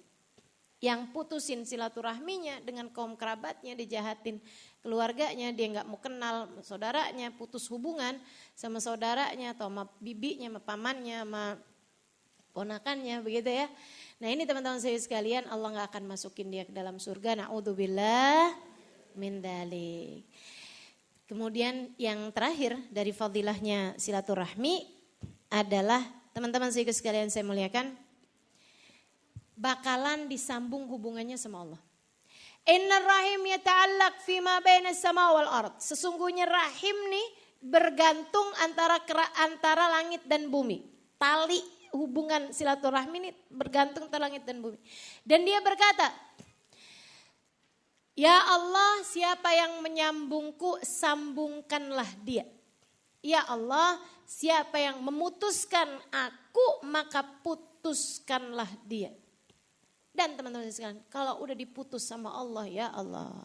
Yang putusin silaturahminya dengan kaum kerabatnya, dijahatin keluarganya, dia gak mau kenal saudaranya, putus hubungan sama saudaranya atau sama bibinya, sama pamannya, sama ponakannya, begitu ya. Nah ini teman-teman saya sekalian, Allah gak akan masukin dia ke dalam surga. Na'udzubillah min dzalik. Kemudian yang terakhir dari fadilahnya silaturahmi adalah, teman-teman saya sekalian saya muliakan, bakalan disambung hubungannya sama Allah. Innar rahim yata'allaq fima baina sama wal ard. Sesungguhnya rahim nih bergantung antara langit dan bumi. Tali hubungan silaturahmi ini bergantung antara langit dan bumi. Dan dia berkata, ya Allah, siapa yang menyambungku, sambungkanlah dia. Ya Allah, siapa yang memutuskan aku, maka putuskanlah dia. Dan teman-teman sekalian, kalau udah diputus sama Allah, ya Allah.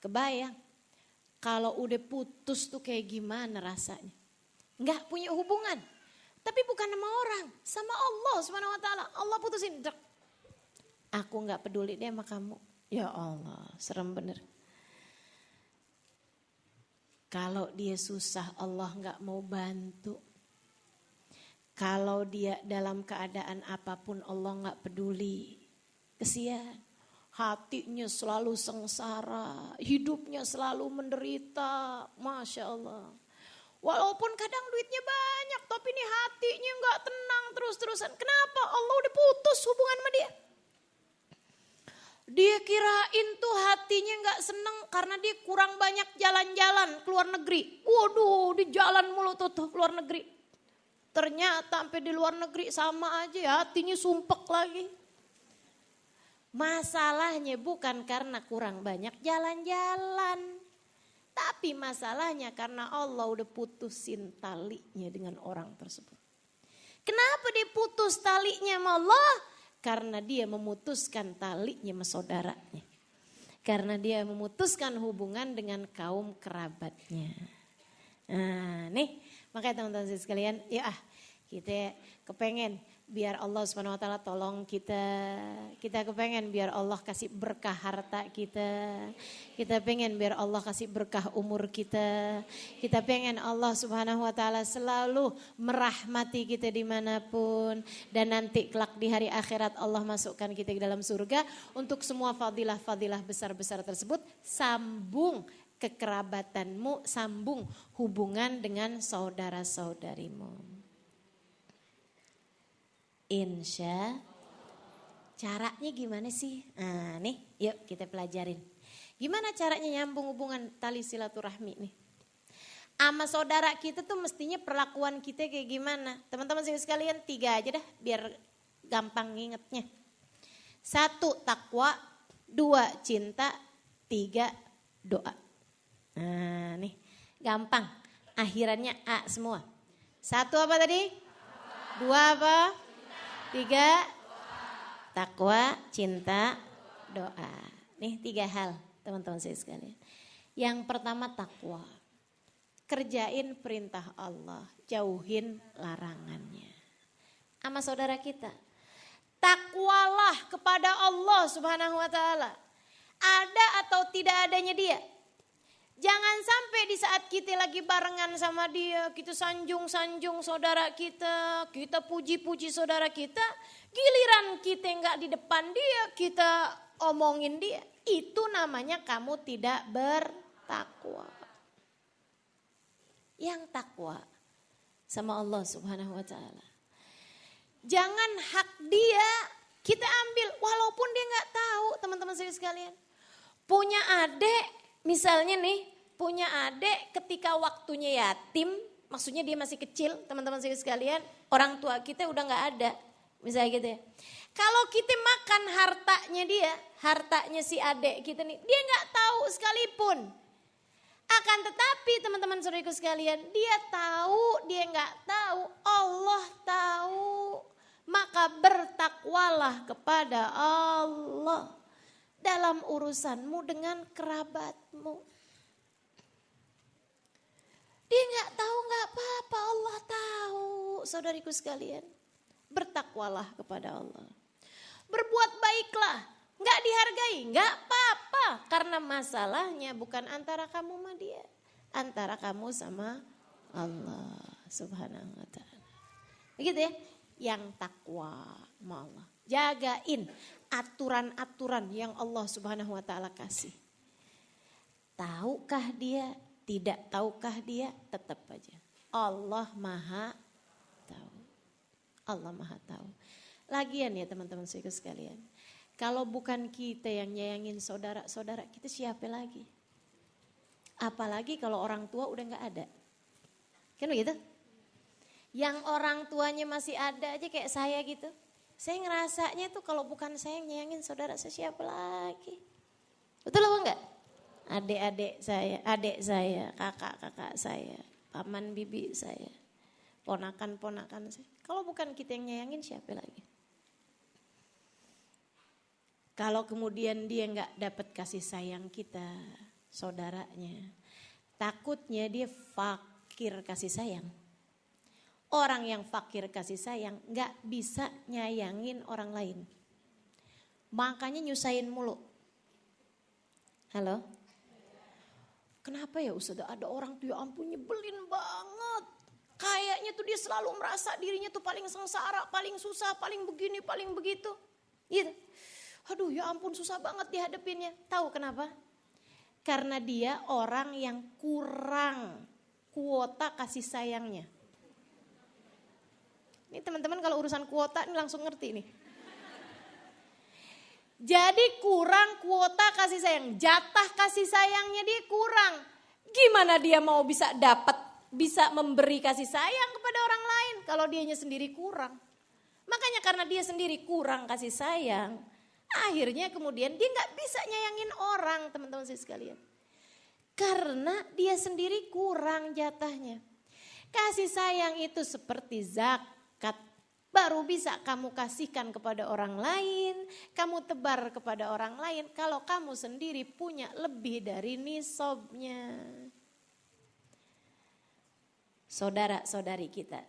Kebayang, kalau udah putus tuh kayak gimana rasanya. Nggak punya hubungan. Tapi bukan sama orang, sama Allah Subhanahu wa taala. Allah putusin. Aku enggak peduli deh sama kamu. Ya Allah, serem bener. Kalau dia susah Allah enggak mau bantu. Kalau dia dalam keadaan apapun Allah enggak peduli. Kesian. Hatinya selalu sengsara, hidupnya selalu menderita. Masya Allah. Walaupun kadang duitnya banyak, tapi ini hatinya enggak tenang terus-terusan. Kenapa? Allah udah putus hubungan sama dia. Dia kirain tuh hatinya enggak seneng karena dia kurang banyak jalan-jalan ke luar negeri. Waduh, di jalan mulu tuh keluar negeri. Ternyata sampai di luar negeri sama aja hatinya sumpek lagi. Masalahnya bukan karena kurang banyak jalan-jalan. Tapi masalahnya karena Allah udah putusin talinya dengan orang tersebut. Kenapa dia putus talinya sama Allah? Karena dia memutuskan talinya sama saudaranya. Karena dia memutuskan hubungan dengan kaum kerabatnya. Nah nih makanya teman-teman sekalian ya kita kepengen biar Allah Subhanahu wa taala tolong kita. Kita kepengen biar Allah kasih berkah harta kita. Kita pengen biar Allah kasih berkah umur kita. Kita pengen Allah Subhanahu wa taala selalu merahmati kita dimanapun. Dan nanti kelak di hari akhirat Allah masukkan kita ke dalam surga. Untuk semua fadilah-fadilah besar-besar tersebut sambung kekerabatanmu, sambung hubungan dengan saudara-saudarimu. Insya. Caranya gimana sih? Nah nih yuk kita pelajarin. Gimana caranya nyambung hubungan tali silaturahmi nih? Sama saudara kita tuh mestinya perlakuan kita kayak gimana? Teman-teman sekalian 3 aja dah biar gampang ngingetnya. 1 takwa, 2 cinta, 3 doa. Nah nih gampang. Akhirannya A semua. 1 apa tadi? 2 apa? 3 takwa, cinta, doa. Nih 3 hal teman-teman saya sekalian. Yang pertama takwa. Kerjain perintah Allah, jauhin larangannya. Sama saudara kita. Takwalah kepada Allah Subhanahu wa taala. Ada atau tidak adanya dia. Jangan sampai di saat kita lagi barengan sama dia, kita sanjung-sanjung saudara kita puji-puji saudara kita, giliran kita nggak di depan dia, kita omongin dia. Itu namanya kamu tidak bertakwa. Yang takwa sama Allah Subhanahu wa taala. Jangan hak dia kita ambil walaupun dia nggak tahu, teman-teman saya sekalian. Punya adik misalnya nih, punya adik ketika waktunya yatim, maksudnya dia masih kecil, teman-teman sekalian, orang tua kita udah gak ada, misalnya gitu ya. Kalau kita makan hartanya si adik kita nih, dia gak tahu sekalipun. Akan tetapi teman-teman saudaraku sekalian, dia tahu, dia gak tahu, Allah tahu. Maka bertakwalah kepada Allah dalam urusanmu dengan kerabatmu. Dia gak tahu gak apa-apa, Allah tahu. Saudariku sekalian, bertakwalah kepada Allah. Berbuat baiklah, gak dihargai, gak apa-apa. Karena masalahnya bukan antara kamu sama dia, antara kamu sama Allah Subhanahu wa ta'ala. Begitu ya, yang takwa sama Allah. Jagain aturan-aturan yang Allah Subhanahu wa ta'ala kasih. Tahukah dia? Tidak tahukah dia? Tetap aja. Allah Maha tahu. Allah Maha tahu. Lagian ya teman-teman sekalian. Kalau bukan kita yang nyayangin saudara-saudara, kita siapa lagi? Apalagi kalau orang tua udah gak ada. Kan begitu? Yang orang tuanya masih ada aja kayak saya gitu. Saya ngerasanya tuh kalau bukan saya yang nyayangin saudara, saya siapa lagi? Betul apa enggak? Adik-adik saya, adik saya, kakak-kakak saya, paman bibi saya, ponakan-ponakan saya. Kalau bukan kita yang nyayangin siapa lagi? Kalau kemudian dia enggak dapat kasih sayang kita, saudaranya, takutnya dia fakir kasih sayang. Orang yang fakir kasih sayang gak bisa nyayangin orang lain. Makanya nyusahin mulu. Halo? Kenapa ya Ustaz? Ada orang tuh ya ampun nyebelin banget. Kayaknya tuh dia selalu merasa dirinya tuh paling sengsara, paling susah, paling begini, paling begitu. Gitu. Aduh ya ampun susah banget dihadapinnya. Tahu kenapa? Karena dia orang yang kurang kuota kasih sayangnya. Ini teman-teman kalau urusan kuota ini langsung ngerti nih. Jadi kurang kuota kasih sayang, jatah kasih sayangnya dia kurang. Gimana dia mau bisa memberi kasih sayang kepada orang lain kalau dianya sendiri kurang. Makanya karena dia sendiri kurang kasih sayang, akhirnya kemudian dia gak bisa nyayangin orang teman-teman sekalian. Karena dia sendiri kurang jatahnya. Kasih sayang itu seperti zakat. Baru bisa kamu kasihkan kepada orang lain, kamu tebar kepada orang lain kalau kamu sendiri punya lebih dari nisabnya. Saudara-saudari kita,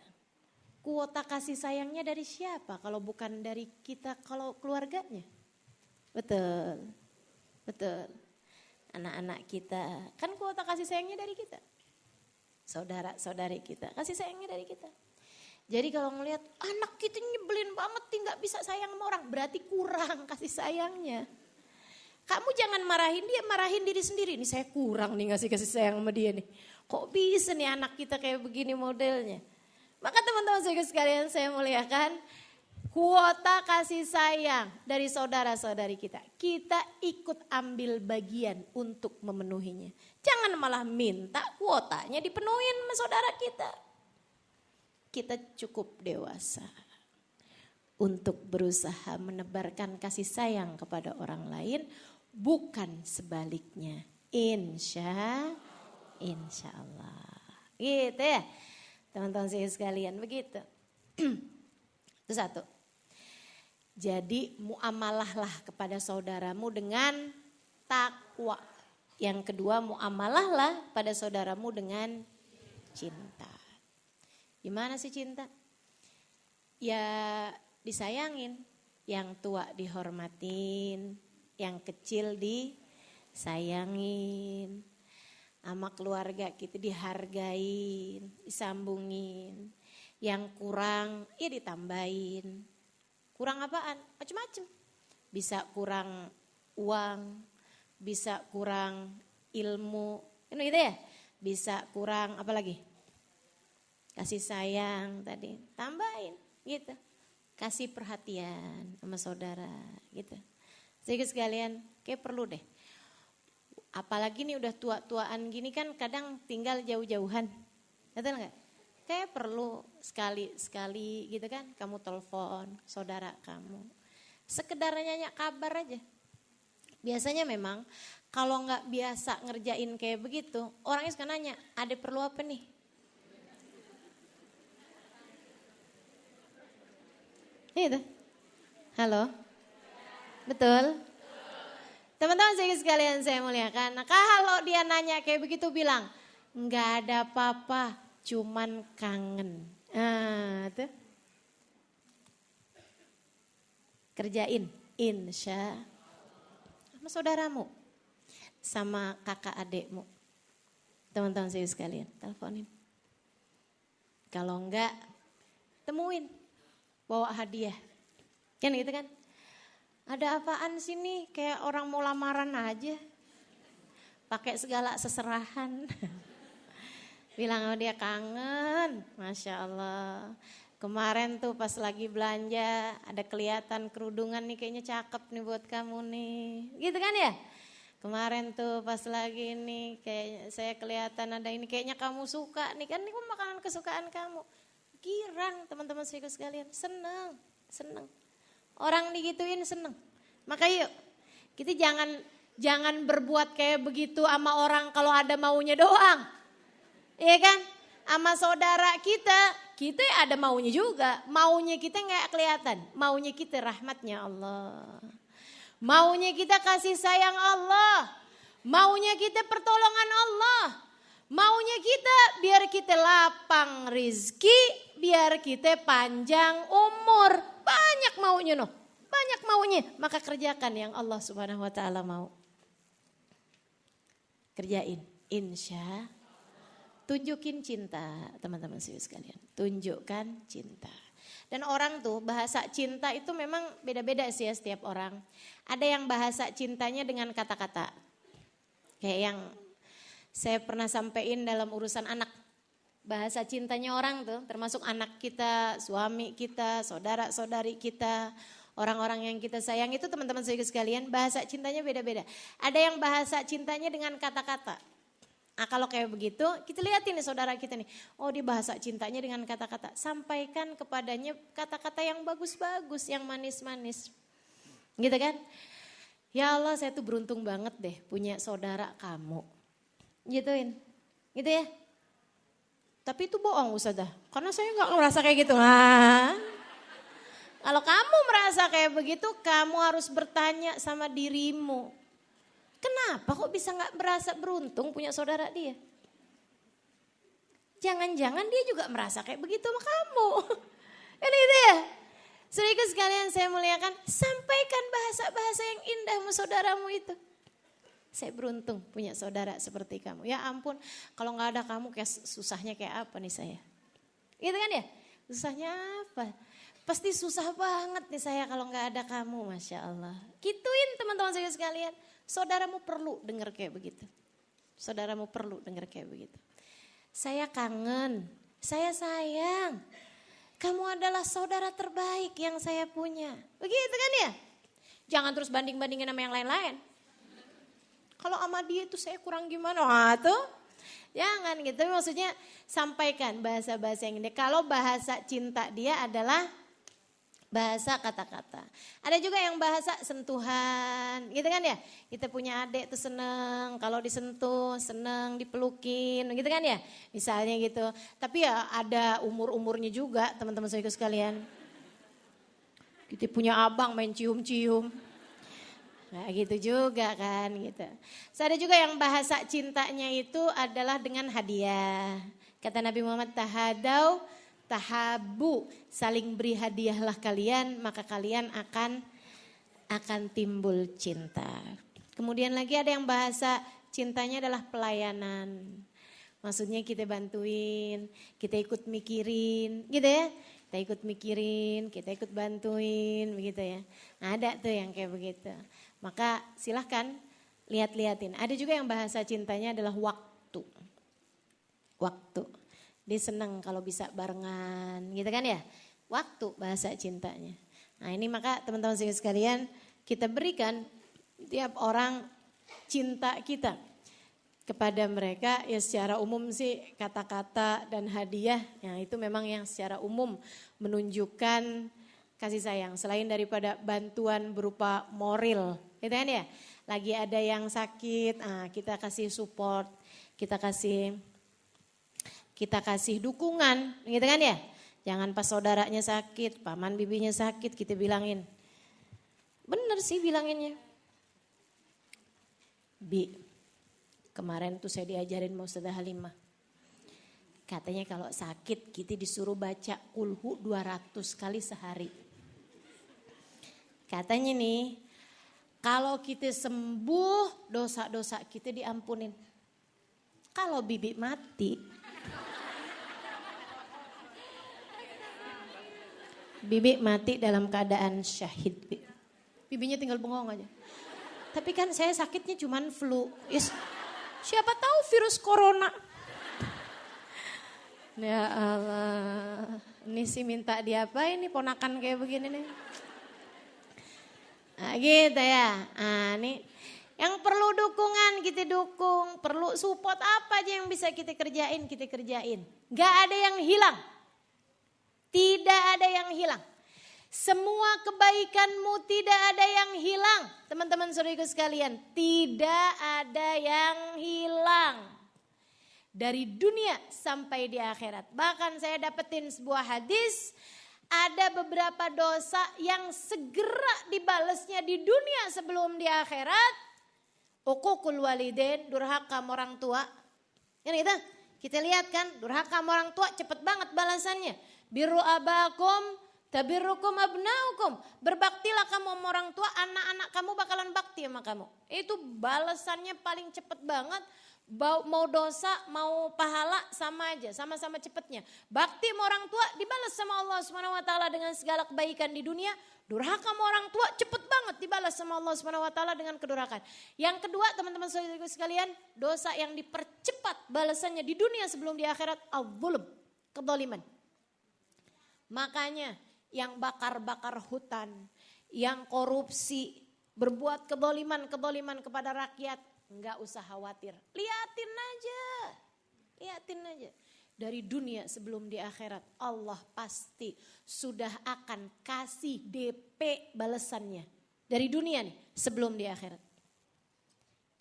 kuota kasih sayangnya dari siapa kalau bukan dari kita, kalau keluarganya? Betul, betul. Anak-anak kita, kan kuota kasih sayangnya dari kita. Saudara-saudari kita, kasih sayangnya dari kita. Jadi kalau ngelihat anak kita nyebelin banget nih gak bisa sayang sama orang, berarti kurang kasih sayangnya. Kamu jangan marahin dia, marahin diri sendiri. Nih saya kurang nih ngasih kasih sayang sama dia nih. Kok bisa nih anak kita kayak begini modelnya. Maka teman-teman sekalian saya muliakan, kuota kasih sayang dari saudara-saudari kita. Kita ikut ambil bagian untuk memenuhinya. Jangan malah minta kuotanya dipenuhin sama saudara kita. Kita cukup dewasa untuk berusaha menebarkan kasih sayang kepada orang lain, bukan sebaliknya. Insya Allah. Gitu ya teman-teman saya sekalian, begitu. Itu satu. Jadi muamalahlah kepada saudaramu dengan takwa. Yang kedua, muamalahlah pada saudaramu dengan cinta. Gimana sih cinta? Ya disayangin, yang tua dihormatin, yang kecil disayangin, sama keluarga kita dihargain, disambungin, yang kurang ya ditambahin. Kurang apaan? Macem-macem. Bisa kurang uang, bisa kurang ilmu, gitu ya? Bisa kurang apa lagi? Kasih sayang tadi, tambahin gitu. Kasih perhatian sama saudara gitu. Jadi sekalian kayak perlu deh. Apalagi nih udah tua-tuaan gini kan kadang tinggal jauh-jauhan. Betul gak? Kayak perlu sekali-sekali gitu kan. Kamu telepon saudara kamu. Sekedar nanya kabar aja. Biasanya memang kalau gak biasa ngerjain kayak begitu. Orangnya suka nanya, ada perlu apa nih? Itu. Halo. Betul? Teman-teman sekalian saya muliakan. Nah, kalau dia nanya kayak begitu bilang, enggak ada apa-apa, cuman kangen. Nah, itu. Kerjain, insya sama saudaramu, sama kakak adekmu. Teman-teman saya sekalian, teleponin. Kalau enggak, temuin. Bawa hadiah, kan gitu kan? Ada apaan sih nih? Kayak orang mau lamaran aja, pakai segala seserahan. Bilang sama dia kangen, masya Allah. Kemarin tuh pas lagi belanja, ada kelihatan kerudungan nih kayaknya cakep nih buat kamu nih, gitu kan ya? Kemarin tuh pas lagi nih, kayak saya kelihatan ada ini kayaknya kamu suka nih kan, ini makanan kesukaan kamu. Girang teman-teman sekalian, seneng. Orang digituin seneng. Maka yuk, kita jangan berbuat kayak begitu sama orang kalau ada maunya doang. Iya kan? Sama saudara kita ada maunya juga. Maunya kita gak kelihatan. Maunya kita rahmatnya Allah. Maunya kita kasih sayang Allah. Maunya kita pertolongan Allah. Maunya kita biar kita lapang rizki, biar kita panjang umur. Banyak maunya noh, banyak maunya. Maka kerjakan yang Allah Subhanahu wa taala mau. Kerjain, insya. Tunjukin cinta, teman-teman sekalian. Tunjukkan cinta. Dan orang tuh bahasa cinta itu memang beda-beda sih ya setiap orang. Ada yang bahasa cintanya dengan kata-kata. Kayak yang saya pernah sampaikan dalam urusan anak. Bahasa cintanya orang tuh termasuk anak kita, suami kita, saudara-saudari kita, orang-orang yang kita sayang itu teman-teman sekalian bahasa cintanya beda-beda. Ada yang bahasa cintanya dengan kata-kata. Nah kalau kayak begitu kita lihatin nih saudara kita nih. Oh dia bahasa cintanya dengan kata-kata. Sampaikan kepadanya kata-kata yang bagus-bagus, yang manis-manis. Gitu kan? Ya Allah saya tuh beruntung banget deh punya saudara kamu. Gituin, gitu ya. Tapi itu bohong Ustazah, karena saya gak merasa kayak gitu. Nah, kalau kamu merasa kayak begitu, kamu harus bertanya sama dirimu. Kenapa kok bisa gak merasa beruntung punya saudara dia? Jangan-jangan dia juga merasa kayak begitu sama kamu. Kan gitu ya. Saudara sekalian saya muliakan, sampaikan bahasa-bahasa yang indah sama saudaramu itu. Saya beruntung punya saudara seperti kamu. Ya ampun, kalau gak ada kamu kayak susahnya kayak apa nih saya. Gitu kan ya? Susahnya apa? Pasti susah banget nih saya kalau gak ada kamu, Masya Allah. Gituin teman-teman saya sekalian. Saudaramu perlu dengar kayak begitu. Saudaramu perlu dengar kayak begitu. Saya kangen, saya sayang. Kamu adalah saudara terbaik yang saya punya. Begitu kan ya? Jangan terus banding-bandingin sama yang lain-lain. Kalau sama dia itu saya kurang gimana? Wah tuh jangan gitu. Maksudnya sampaikan bahasa-bahasa yang ini. Kalau bahasa cinta dia adalah bahasa kata-kata. Ada juga yang bahasa sentuhan gitu kan ya. Kita punya adik tuh seneng. Kalau disentuh seneng dipelukin gitu kan ya. Misalnya gitu. Tapi ya ada umur-umurnya juga teman-teman saya sekalian. Kita punya abang main cium-cium. Nah gitu juga kan gitu. So, ada juga yang bahasa cintanya itu adalah dengan hadiah. Kata Nabi Muhammad tahadau tahabu, saling beri hadiahlah kalian maka kalian akan timbul cinta. Kemudian lagi ada yang bahasa cintanya adalah pelayanan. Maksudnya kita bantuin, kita ikut mikirin gitu ya. Kita ikut mikirin, kita ikut bantuin begitu ya. Nah, ada tuh yang kayak begitu. Maka silahkan lihat-lihatin. Ada juga yang bahasa cintanya adalah waktu. Waktu. Dia senang kalau bisa barengan gitu kan ya. Waktu bahasa cintanya. Nah ini maka teman-teman sekalian kita berikan tiap orang cinta kita. Kepada mereka ya secara umum sih kata-kata dan hadiah. Yang itu memang yang secara umum menunjukkan kasih sayang. Selain daripada bantuan berupa moral. Gitu kan ya, lagi ada yang sakit, kita kasih support, kita kasih dukungan, gitu kan ya. Jangan pas saudaranya sakit, paman bibinya sakit, kita bilangin. Bener sih bilanginnya. Bi, kemarin tuh saya diajarin mau Ustazah Halimah. Katanya kalau sakit kita disuruh baca kulhu 200 kali sehari. Katanya nih, kalau kita sembuh, dosa-dosa kita diampunin. Kalau bibi mati, bibi mati dalam keadaan syahid. Bibinya tinggal bengong aja. Tapi kan saya sakitnya cuman flu. Yes. Siapa tahu virus corona. Ya Allah, ini sih minta diapain nih ponakan kayak begini nih. Nah, gitu ya. Nah, nih yang perlu dukungan kita dukung, perlu support apa aja yang bisa kita kerjain, kita kerjain. Gak ada yang hilang. Tidak ada yang hilang. Semua kebaikanmu tidak ada yang hilang. Teman-teman saudaraku sekalian, tidak ada yang hilang. Dari dunia sampai di akhirat. Bahkan saya dapetin sebuah hadis, ada beberapa dosa yang segera dibalesnya di dunia sebelum di akhirat. Uququl walidain, durhaka orang tua. Kan gitu? Kita lihat kan, durhaka sama orang tua cepet banget balasannya. Birru abakum tabirrukum abnaukum. Berbaktilah kamu sama orang tua, anak-anak kamu bakalan bakti sama kamu. Itu balasannya paling cepet banget. Mau dosa, mau pahala sama aja, sama-sama cepetnya. Bakti sama orang tua dibalas sama Allah Subhanahu wa taala dengan segala kebaikan di dunia. Durhaka sama orang tua cepet banget dibalas sama Allah Subhanahu wa taala dengan kedurhakaan. Yang kedua, teman-teman saudaraku sekalian, dosa yang dipercepat balasannya di dunia sebelum di akhirat, al-zulm, kezaliman. Makanya yang bakar-bakar hutan, yang korupsi, berbuat kezaliman kepada rakyat, enggak usah khawatir. Liatin aja. Dari dunia sebelum di akhirat, Allah pasti sudah akan kasih DP balasannya. Dari dunia nih, sebelum di akhirat.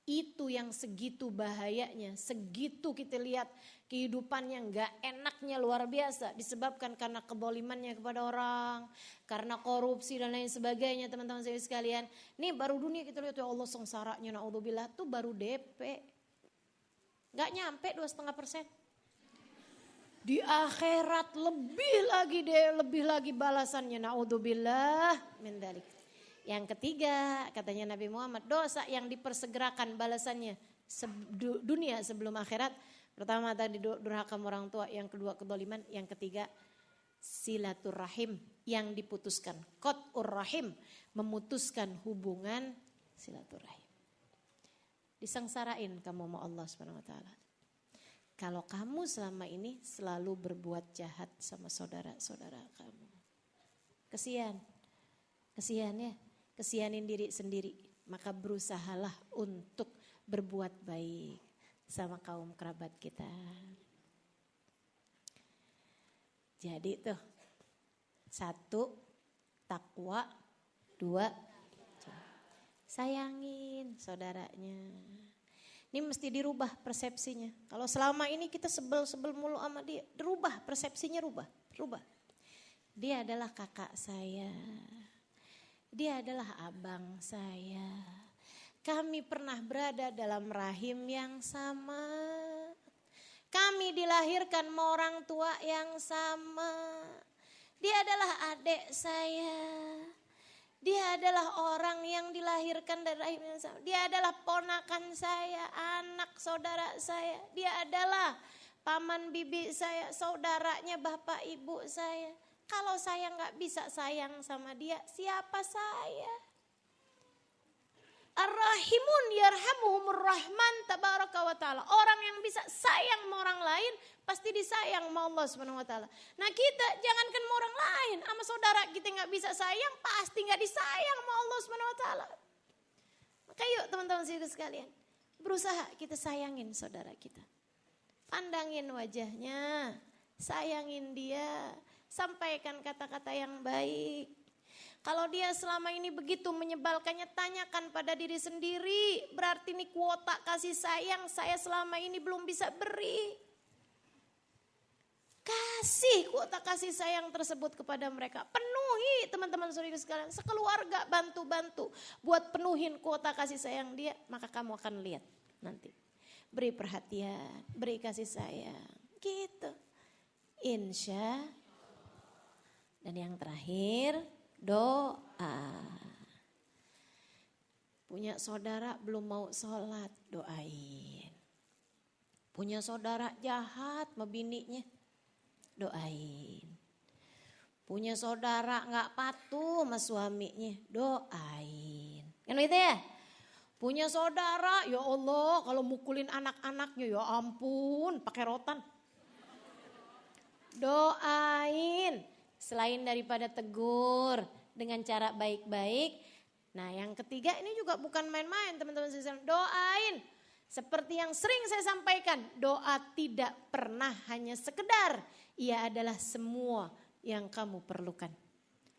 Itu yang segitu bahayanya, segitu kita lihat kehidupannya enggak enaknya luar biasa. Disebabkan karena kezalimannya kepada orang, karena korupsi dan lain sebagainya, teman-teman saya sekalian. Nih baru dunia kita lihat, ya Allah sengsaranya, naudzubillah, tuh baru DP. Enggak nyampe 2,5%. Di akhirat lebih lagi balasannya, naudzubillah min dzalik. Yang ketiga, katanya Nabi Muhammad, dosa yang dipersegerakan balasannya dunia sebelum akhirat. Pertama tadi durhaka orang tua, yang kedua kezaliman, yang ketiga silaturahim yang diputuskan. Qat'ur rahim, memutuskan hubungan silaturahim. Disengsarain kamu sama Allah Subhanahu wa taala. Kalau kamu selama ini selalu berbuat jahat sama saudara-saudara kamu. Kesian ya, kesianin diri sendiri. Maka berusahalah untuk berbuat baik sama kaum kerabat kita. Jadi tuh, 1, takwa, 2, sayangin saudaranya. Ini mesti dirubah persepsinya. Kalau selama ini kita sebel mulu sama dia, dirubah persepsinya, rubah. Dia adalah kakak saya. Dia adalah abang saya. Kami pernah berada dalam rahim yang sama. Kami dilahirkan sama orang tua yang sama. Dia adalah adik saya. Dia adalah orang yang dilahirkan dari rahim yang sama. Dia adalah ponakan saya, anak saudara saya. Dia adalah paman bibi saya, saudaranya bapak ibu saya. Kalau saya nggak bisa sayang sama dia, siapa saya? Ar-Rahimun yarhamuhumur Rahman tabaraka wa ta'ala. Orang yang bisa sayang sama orang lain pasti disayang sama Allah Subhanahu wa taala. Nah, kita jangankan sama orang lain, sama saudara kita nggak bisa sayang, pasti nggak disayang sama Allah Subhanahu wa taala. Maka yuk teman-teman sekalian, berusaha kita sayangin saudara kita. Pandangin wajahnya, sayangin dia, sampaikan kata-kata yang baik. Kalau dia selama ini begitu menyebalkannya, tanyakan pada diri sendiri. Berarti ini kuota kasih sayang saya selama ini belum bisa beri. Kasih kuota kasih sayang tersebut kepada mereka. Penuhi teman-teman saudara sekalian. Sekeluarga bantu-bantu buat penuhin kuota kasih sayang dia. Maka kamu akan lihat nanti. Beri perhatian, beri kasih sayang. Gitu. Insya. Dan yang terakhir, doa. Punya saudara belum mau sholat, doain. Punya saudara jahat sama bininya, doain. Punya saudara gak patuh sama suaminya, doain. Kan gitu ya? Punya saudara, ya Allah kalau mukulin anak-anaknya, ya ampun pakai rotan. Doain. Selain daripada tegur dengan cara baik-baik. Nah yang ketiga ini juga bukan main-main teman-teman. Doain. Seperti yang sering saya sampaikan. Doa tidak pernah hanya sekedar. Ia adalah semua yang kamu perlukan.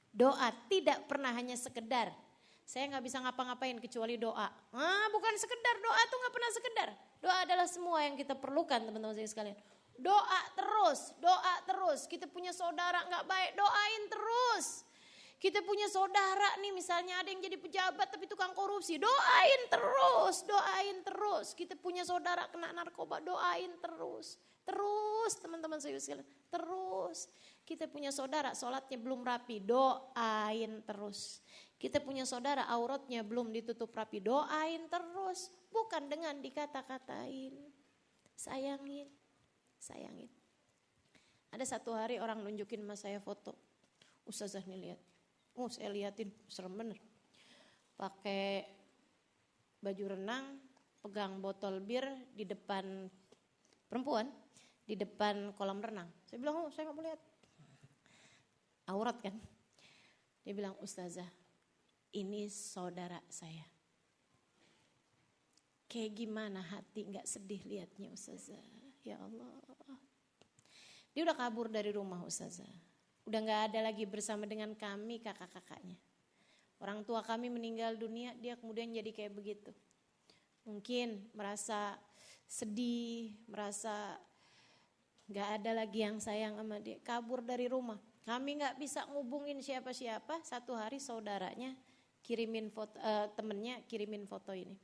Doa tidak pernah hanya sekedar. Saya gak bisa ngapa-ngapain kecuali doa. Bukan sekedar, doa tuh gak pernah sekedar. Doa adalah semua yang kita perlukan teman-teman sekalian. Doa terus. Kita punya saudara gak baik, doain terus. Kita punya saudara nih, misalnya ada yang jadi pejabat tapi tukang korupsi, doain terus, doain terus. Kita punya saudara kena narkoba, doain terus. Terus teman-teman sekalian, terus. Kita punya saudara sholatnya belum rapi, doain terus. Kita punya saudara auratnya belum ditutup rapi, doain terus. Bukan dengan dikata-katain, sayangin, sayangin. Ada satu hari orang nunjukin sama saya foto. Ustazah nih lihat. Oh saya liatin, serem bener. Pakai baju renang, pegang botol bir di depan perempuan, di depan kolam renang. Saya bilang, oh saya gak mau lihat. Aurat kan. Dia bilang, Ustazah ini saudara saya. Kayak gimana hati gak sedih liatnya Ustazah. Ya Allah. Dia udah kabur dari rumah Ustazah. Udah gak ada lagi bersama dengan kami kakak-kakaknya. Orang tua kami meninggal dunia, dia kemudian jadi kayak begitu. Mungkin merasa sedih, merasa gak ada lagi yang sayang sama dia. Kabur dari rumah. Kami gak bisa ngubungin siapa-siapa. Satu hari saudaranya kirimin foto, temennya kirimin foto ini.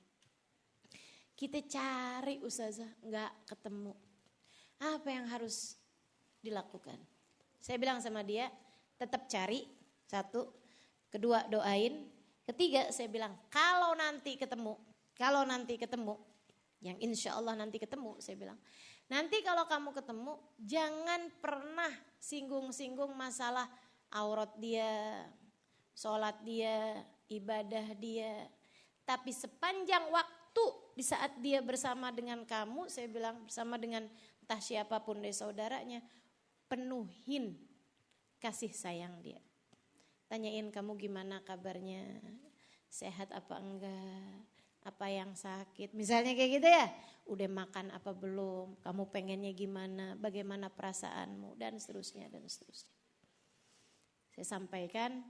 Kita cari Ustazah, gak ketemu. Apa yang harus dilakukan? Saya bilang sama dia, tetap cari, satu. Kedua doain. Ketiga saya bilang, kalau nanti ketemu, yang insya Allah nanti ketemu, saya bilang. Nanti kalau kamu ketemu, jangan pernah singgung-singgung masalah aurat dia, sholat dia, ibadah dia. Tapi sepanjang waktu di saat dia bersama dengan kamu, saya bilang bersama dengan entah siapapun dari saudaranya, penuhin kasih sayang dia. Tanyain kamu gimana kabarnya, sehat apa enggak, apa yang sakit, misalnya kayak gitu ya. Udah makan apa belum, kamu pengennya gimana, bagaimana perasaanmu, dan seterusnya, dan seterusnya. Saya sampaikan,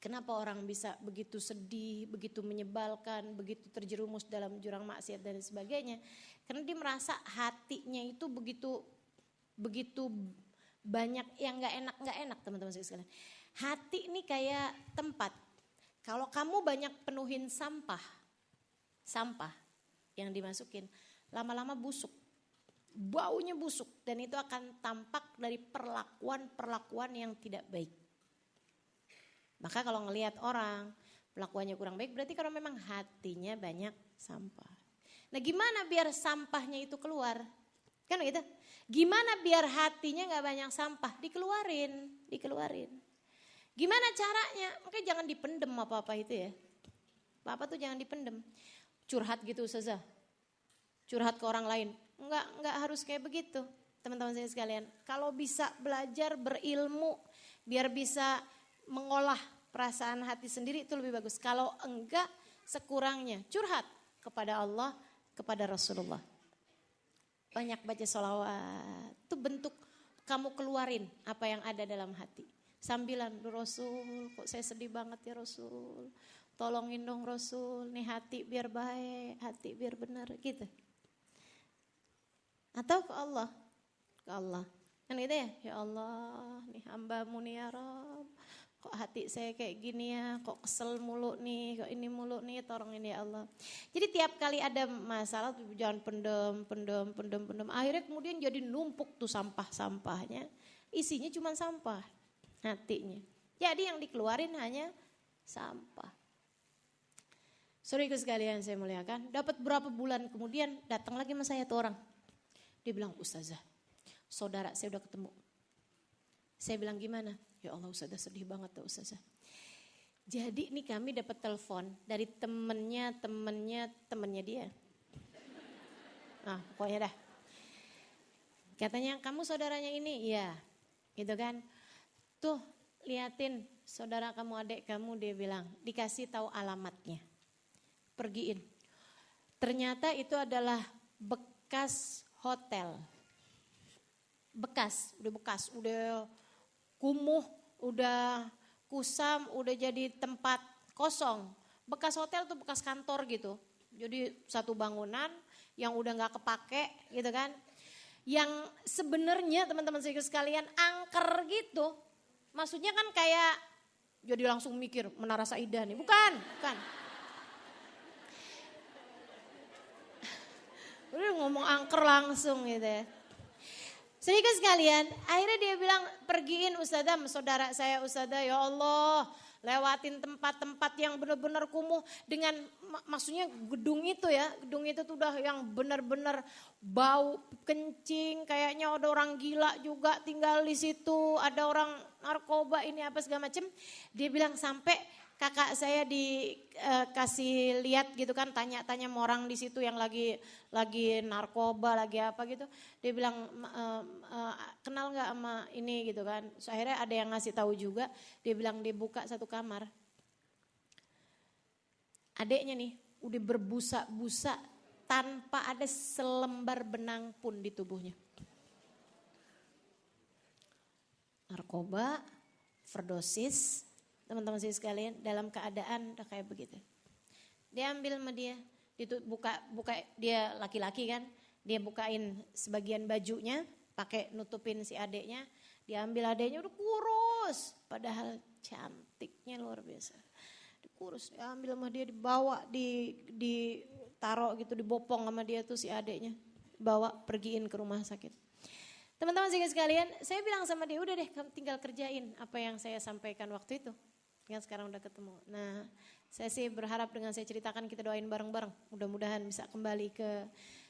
kenapa orang bisa begitu sedih, begitu menyebalkan, begitu terjerumus dalam jurang maksiat dan sebagainya. Karena dia merasa hatinya itu begitu banyak yang gak enak teman-teman sekalian. Hati ini kayak tempat, kalau kamu banyak penuhin sampah yang dimasukin, lama-lama busuk, baunya busuk, dan itu akan tampak dari perlakuan yang tidak baik. Maka kalau ngelihat orang pelakuannya kurang baik, berarti kalau memang hatinya banyak sampah. Nah gimana biar sampahnya itu keluar? Kan gitu. Gimana biar hatinya gak banyak sampah? Dikeluarin. Gimana caranya? Makanya jangan dipendem apa-apa itu ya. Apa tuh jangan dipendem. Curhat gitu Ustazah, curhat ke orang lain, enggak harus kayak begitu teman-teman saya sekalian. Kalau bisa belajar berilmu biar bisa mengolah perasaan hati sendiri itu lebih bagus. Kalau enggak, sekurangnya curhat kepada Allah, kepada Rasulullah. Banyak baca sholawat, itu bentuk kamu keluarin apa yang ada dalam hati. Sambilan, Rasul kok saya sedih banget ya Rasul. Tolongin dong Rasul, nih hati biar baik, hati biar benar gitu. Atau ke Allah. Kan gitu ya, ya Allah nih hambamu nih ya Rabb. Kok hati saya kayak gini ya, kok kesel mulu nih, kok ini mulu nih, tolongin ya Allah. Jadi tiap kali ada masalah tuh jangan pendem. Akhirnya kemudian jadi numpuk tuh sampah-sampahnya, isinya cuma sampah hatinya. Jadi yang dikeluarin hanya sampah. Saudaraku sekalian saya muliakan, dapat berapa bulan kemudian datang lagi sama saya tuh orang. Dia bilang, Ustazah, saudara saya udah ketemu. Saya bilang gimana? Ya Allah Ustazah sedih banget tuh Ustazah. Jadi ini kami dapat telepon dari temennya dia. Nah pokoknya dah. Katanya kamu saudaranya ini? Iya. Gitu kan. Tuh liatin saudara kamu, adik kamu, dia bilang. Dikasih tahu alamatnya. Pergiin. Ternyata itu adalah bekas hotel. Bekas, udah kumuh, udah kusam, udah jadi tempat kosong. Bekas hotel tuh bekas kantor gitu. Jadi satu bangunan yang udah gak kepake gitu kan. Yang sebenarnya teman-teman sekalian angker gitu. Maksudnya kan kayak Jadi langsung mikir Menara Saidah nih. Bukan. Udah ngomong angker langsung gitu ya. Sehingga sekalian, akhirnya dia bilang pergiin ustadzah, saudara saya ustadzah, ya Allah lewatin tempat-tempat yang benar-benar kumuh dengan maksudnya gedung itu tuh udah yang benar-benar bau kencing, kayaknya ada orang gila juga tinggal di situ, ada orang narkoba ini apa segala macam. Dia bilang sampai kakak saya dikasih lihat gitu kan, tanya-tanya sama orang di situ yang lagi narkoba, lagi apa gitu. Dia bilang kenal nggak sama ini gitu kan. So, akhirnya ada yang ngasih tahu juga. Dia bilang dia buka satu kamar. Adeknya nih udah berbusa-busa tanpa ada selembar benang pun di tubuhnya. Narkoba, overdosis. Teman-teman saya sekalian dalam keadaan udah kayak begitu. Dia ambil sama dia, buka dia laki-laki kan, dia bukain sebagian bajunya, pakai nutupin si adeknya, dia ambil adeknya udah kurus, padahal cantiknya luar biasa. Dikurus, dia ambil sama dia dibawa, ditaruh gitu, dibopong sama dia tuh si adeknya, bawa pergiin ke rumah sakit. Teman-teman sekalian, saya bilang sama dia, udah deh kamu tinggal kerjain apa yang saya sampaikan waktu itu. Kan sekarang udah ketemu. Nah, saya sih berharap dengan saya ceritakan kita doain bareng-bareng. Mudah-mudahan bisa kembali ke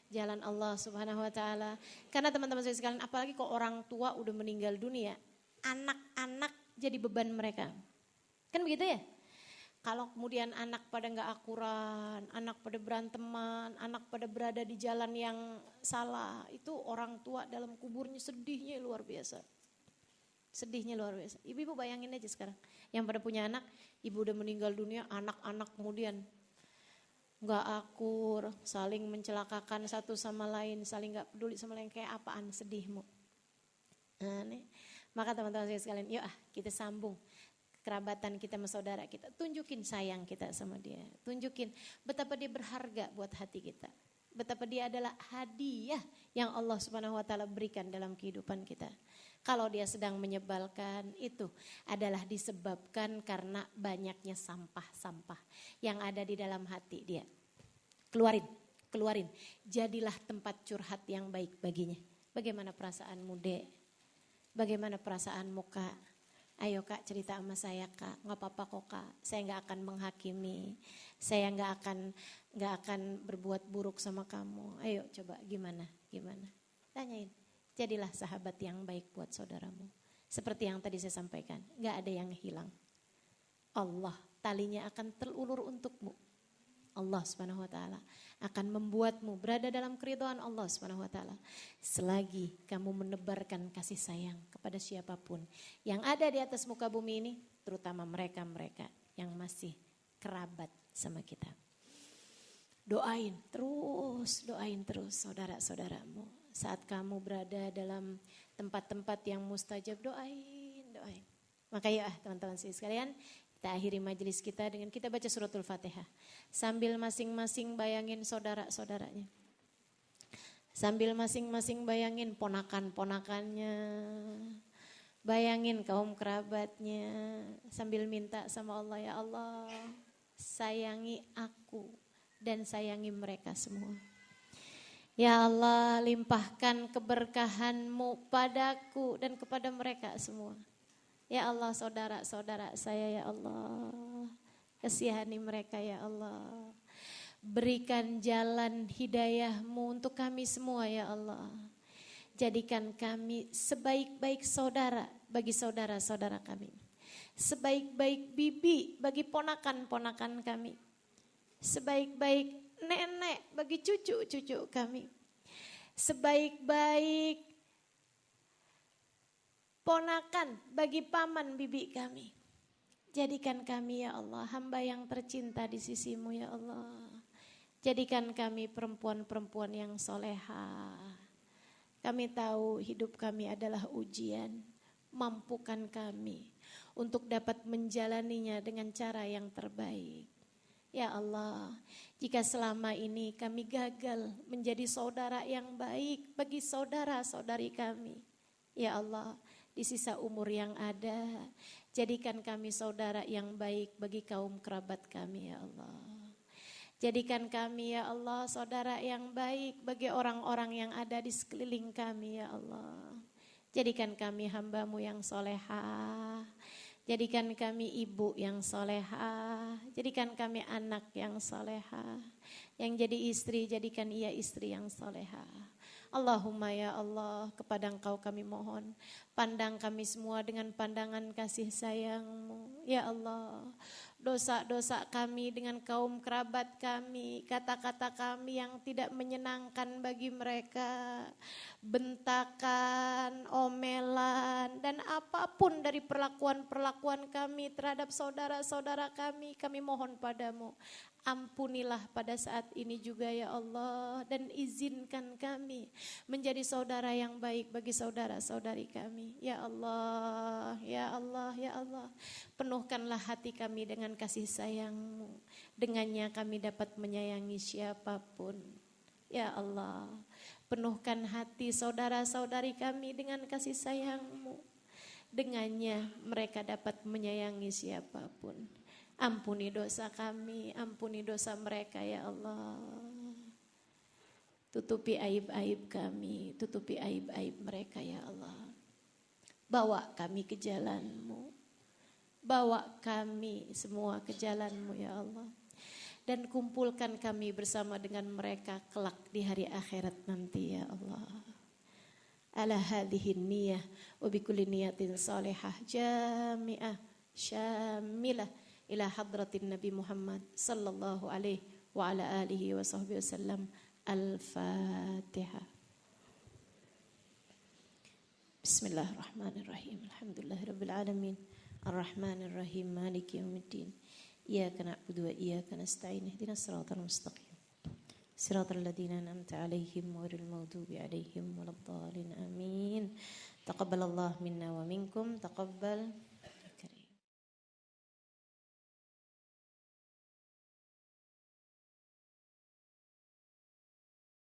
jalan Allah Subhanahu wa taala. Karena teman-teman saya sekalian, apalagi kalau orang tua udah meninggal dunia, anak-anak jadi beban mereka. Kan begitu ya? Kalau kemudian anak pada enggak akuran, anak pada beranteman, anak pada berada di jalan yang salah, itu orang tua dalam kuburnya sedihnya luar biasa. Sedihnya luar biasa. Ibu-ibu bayangin aja sekarang. Yang pada punya anak, ibu udah meninggal dunia, anak-anak kemudian gak akur, saling mencelakakan satu sama lain, saling gak peduli sama lain, kayak apaan sedihmu. Nah, nih. Maka teman-teman saya sekalian, yuk kita sambung kerabatan kita sama saudara kita. Tunjukin sayang kita sama dia. Tunjukin betapa dia berharga buat hati kita. Betapa dia adalah hadiah yang Allah Subhanahu wa taala berikan dalam kehidupan kita. Kalau dia sedang menyebalkan, itu adalah disebabkan karena banyaknya sampah-sampah yang ada di dalam hati dia. Keluarin. Jadilah tempat curhat yang baik baginya. Bagaimana perasaanmu, Dek? Bagaimana perasaanmu, Kak? Ayo Kak cerita sama saya Kak, gak apa-apa kok Kak, saya gak akan menghakimi, saya gak akan berbuat buruk sama kamu. Ayo coba gimana? Tanyain. Jadilah sahabat yang baik buat saudaramu. Seperti yang tadi saya sampaikan, gak ada yang hilang. Allah talinya akan terulur untukmu. Allah Subhanahu wa taala akan membuatmu berada dalam keridhaan Allah Subhanahu wa taala selagi kamu menebarkan kasih sayang kepada siapapun yang ada di atas muka bumi ini, terutama mereka-mereka yang masih kerabat sama kita. Doain terus saudara-saudaramu. Saat kamu berada dalam tempat-tempat yang mustajab, doain. Maka ya teman-teman sekalian, kita akhiri majelis kita dengan kita baca suratul Fatihah. Sambil masing-masing bayangin saudara-saudaranya. Sambil masing-masing bayangin ponakan-ponakannya. Bayangin kaum kerabatnya. Sambil minta sama Allah, ya Allah sayangi aku dan sayangi mereka semua. Ya Allah, limpahkan keberkahan-Mu padaku dan kepada mereka semua. Ya Allah, saudara-saudara saya ya Allah, kasihani mereka ya Allah. Berikan jalan hidayah-Mu untuk kami semua ya Allah. Jadikan kami sebaik-baik saudara bagi saudara-saudara kami. Sebaik-baik bibi bagi ponakan-ponakan kami. Sebaik-baik nenek bagi cucu-cucu kami. Sebaik-baik ponakan bagi paman bibi kami. Jadikan kami ya Allah hamba yang tercinta di sisi-Mu ya Allah. Jadikan kami perempuan-perempuan yang soleha. Kami tahu hidup kami adalah ujian. Mampukan kami untuk dapat menjalaninya dengan cara yang terbaik. Ya Allah, jika selama ini kami gagal menjadi saudara yang baik bagi saudara-saudari kami. Ya Allah, di sisa umur yang ada. Jadikan kami saudara yang baik bagi kaum kerabat kami ya Allah. Jadikan kami ya Allah saudara yang baik bagi orang-orang yang ada di sekeliling kami ya Allah. Jadikan kami hamba-Mu yang solehah. Jadikan kami ibu yang solehah. Jadikan kami anak yang solehah. Yang jadi istri, jadikan ia istri yang solehah. Allahumma ya Allah, kepada Engkau kami mohon, pandang kami semua dengan pandangan kasih sayang-Mu. Ya Allah, dosa-dosa kami dengan kaum kerabat kami, kata-kata kami yang tidak menyenangkan bagi mereka, bentakan, omelan, dan apapun dari perlakuan-perlakuan kami terhadap saudara-saudara kami mohon padamu. Ampunilah pada saat ini juga ya Allah, dan izinkan kami menjadi saudara yang baik bagi saudara-saudari kami. Ya Allah, ya Allah, ya Allah, penuhkanlah hati kami dengan kasih sayang-Mu. Dengannya kami dapat menyayangi siapapun. Ya Allah, penuhkan hati saudara-saudari kami dengan kasih sayang-Mu. Dengannya mereka dapat menyayangi siapapun. Ampuni dosa kami, ampuni dosa mereka ya Allah. Tutupi aib-aib kami, tutupi aib-aib mereka ya Allah. Bawa kami ke jalan-Mu, bawa kami semua ke jalan-Mu ya Allah. Dan kumpulkan kami bersama dengan mereka kelak di hari akhirat nanti ya Allah. Ala hadhihi niyah wa bikulli niyatin salihah jami'ah syamilah ila hadratin Nabi Muhammad sallallahu alaihi wa ala alihi wa sahbihi wasallam. Al-Fatihah. Bismillahirrahmanirrahim. Alhamdulillahirabbil alamin. Arrahmanirrahim. Maliki yaumiddin. Iyyaka na'budu wa iyyaka nasta'in. Ihdinas siratal mustaqim. Siratal ladzina an'amta 'alaihim ghairil maghdubi 'alaihim waladdallin. Amin. Taqabbalallahu minna wa minkum. Taqabbal.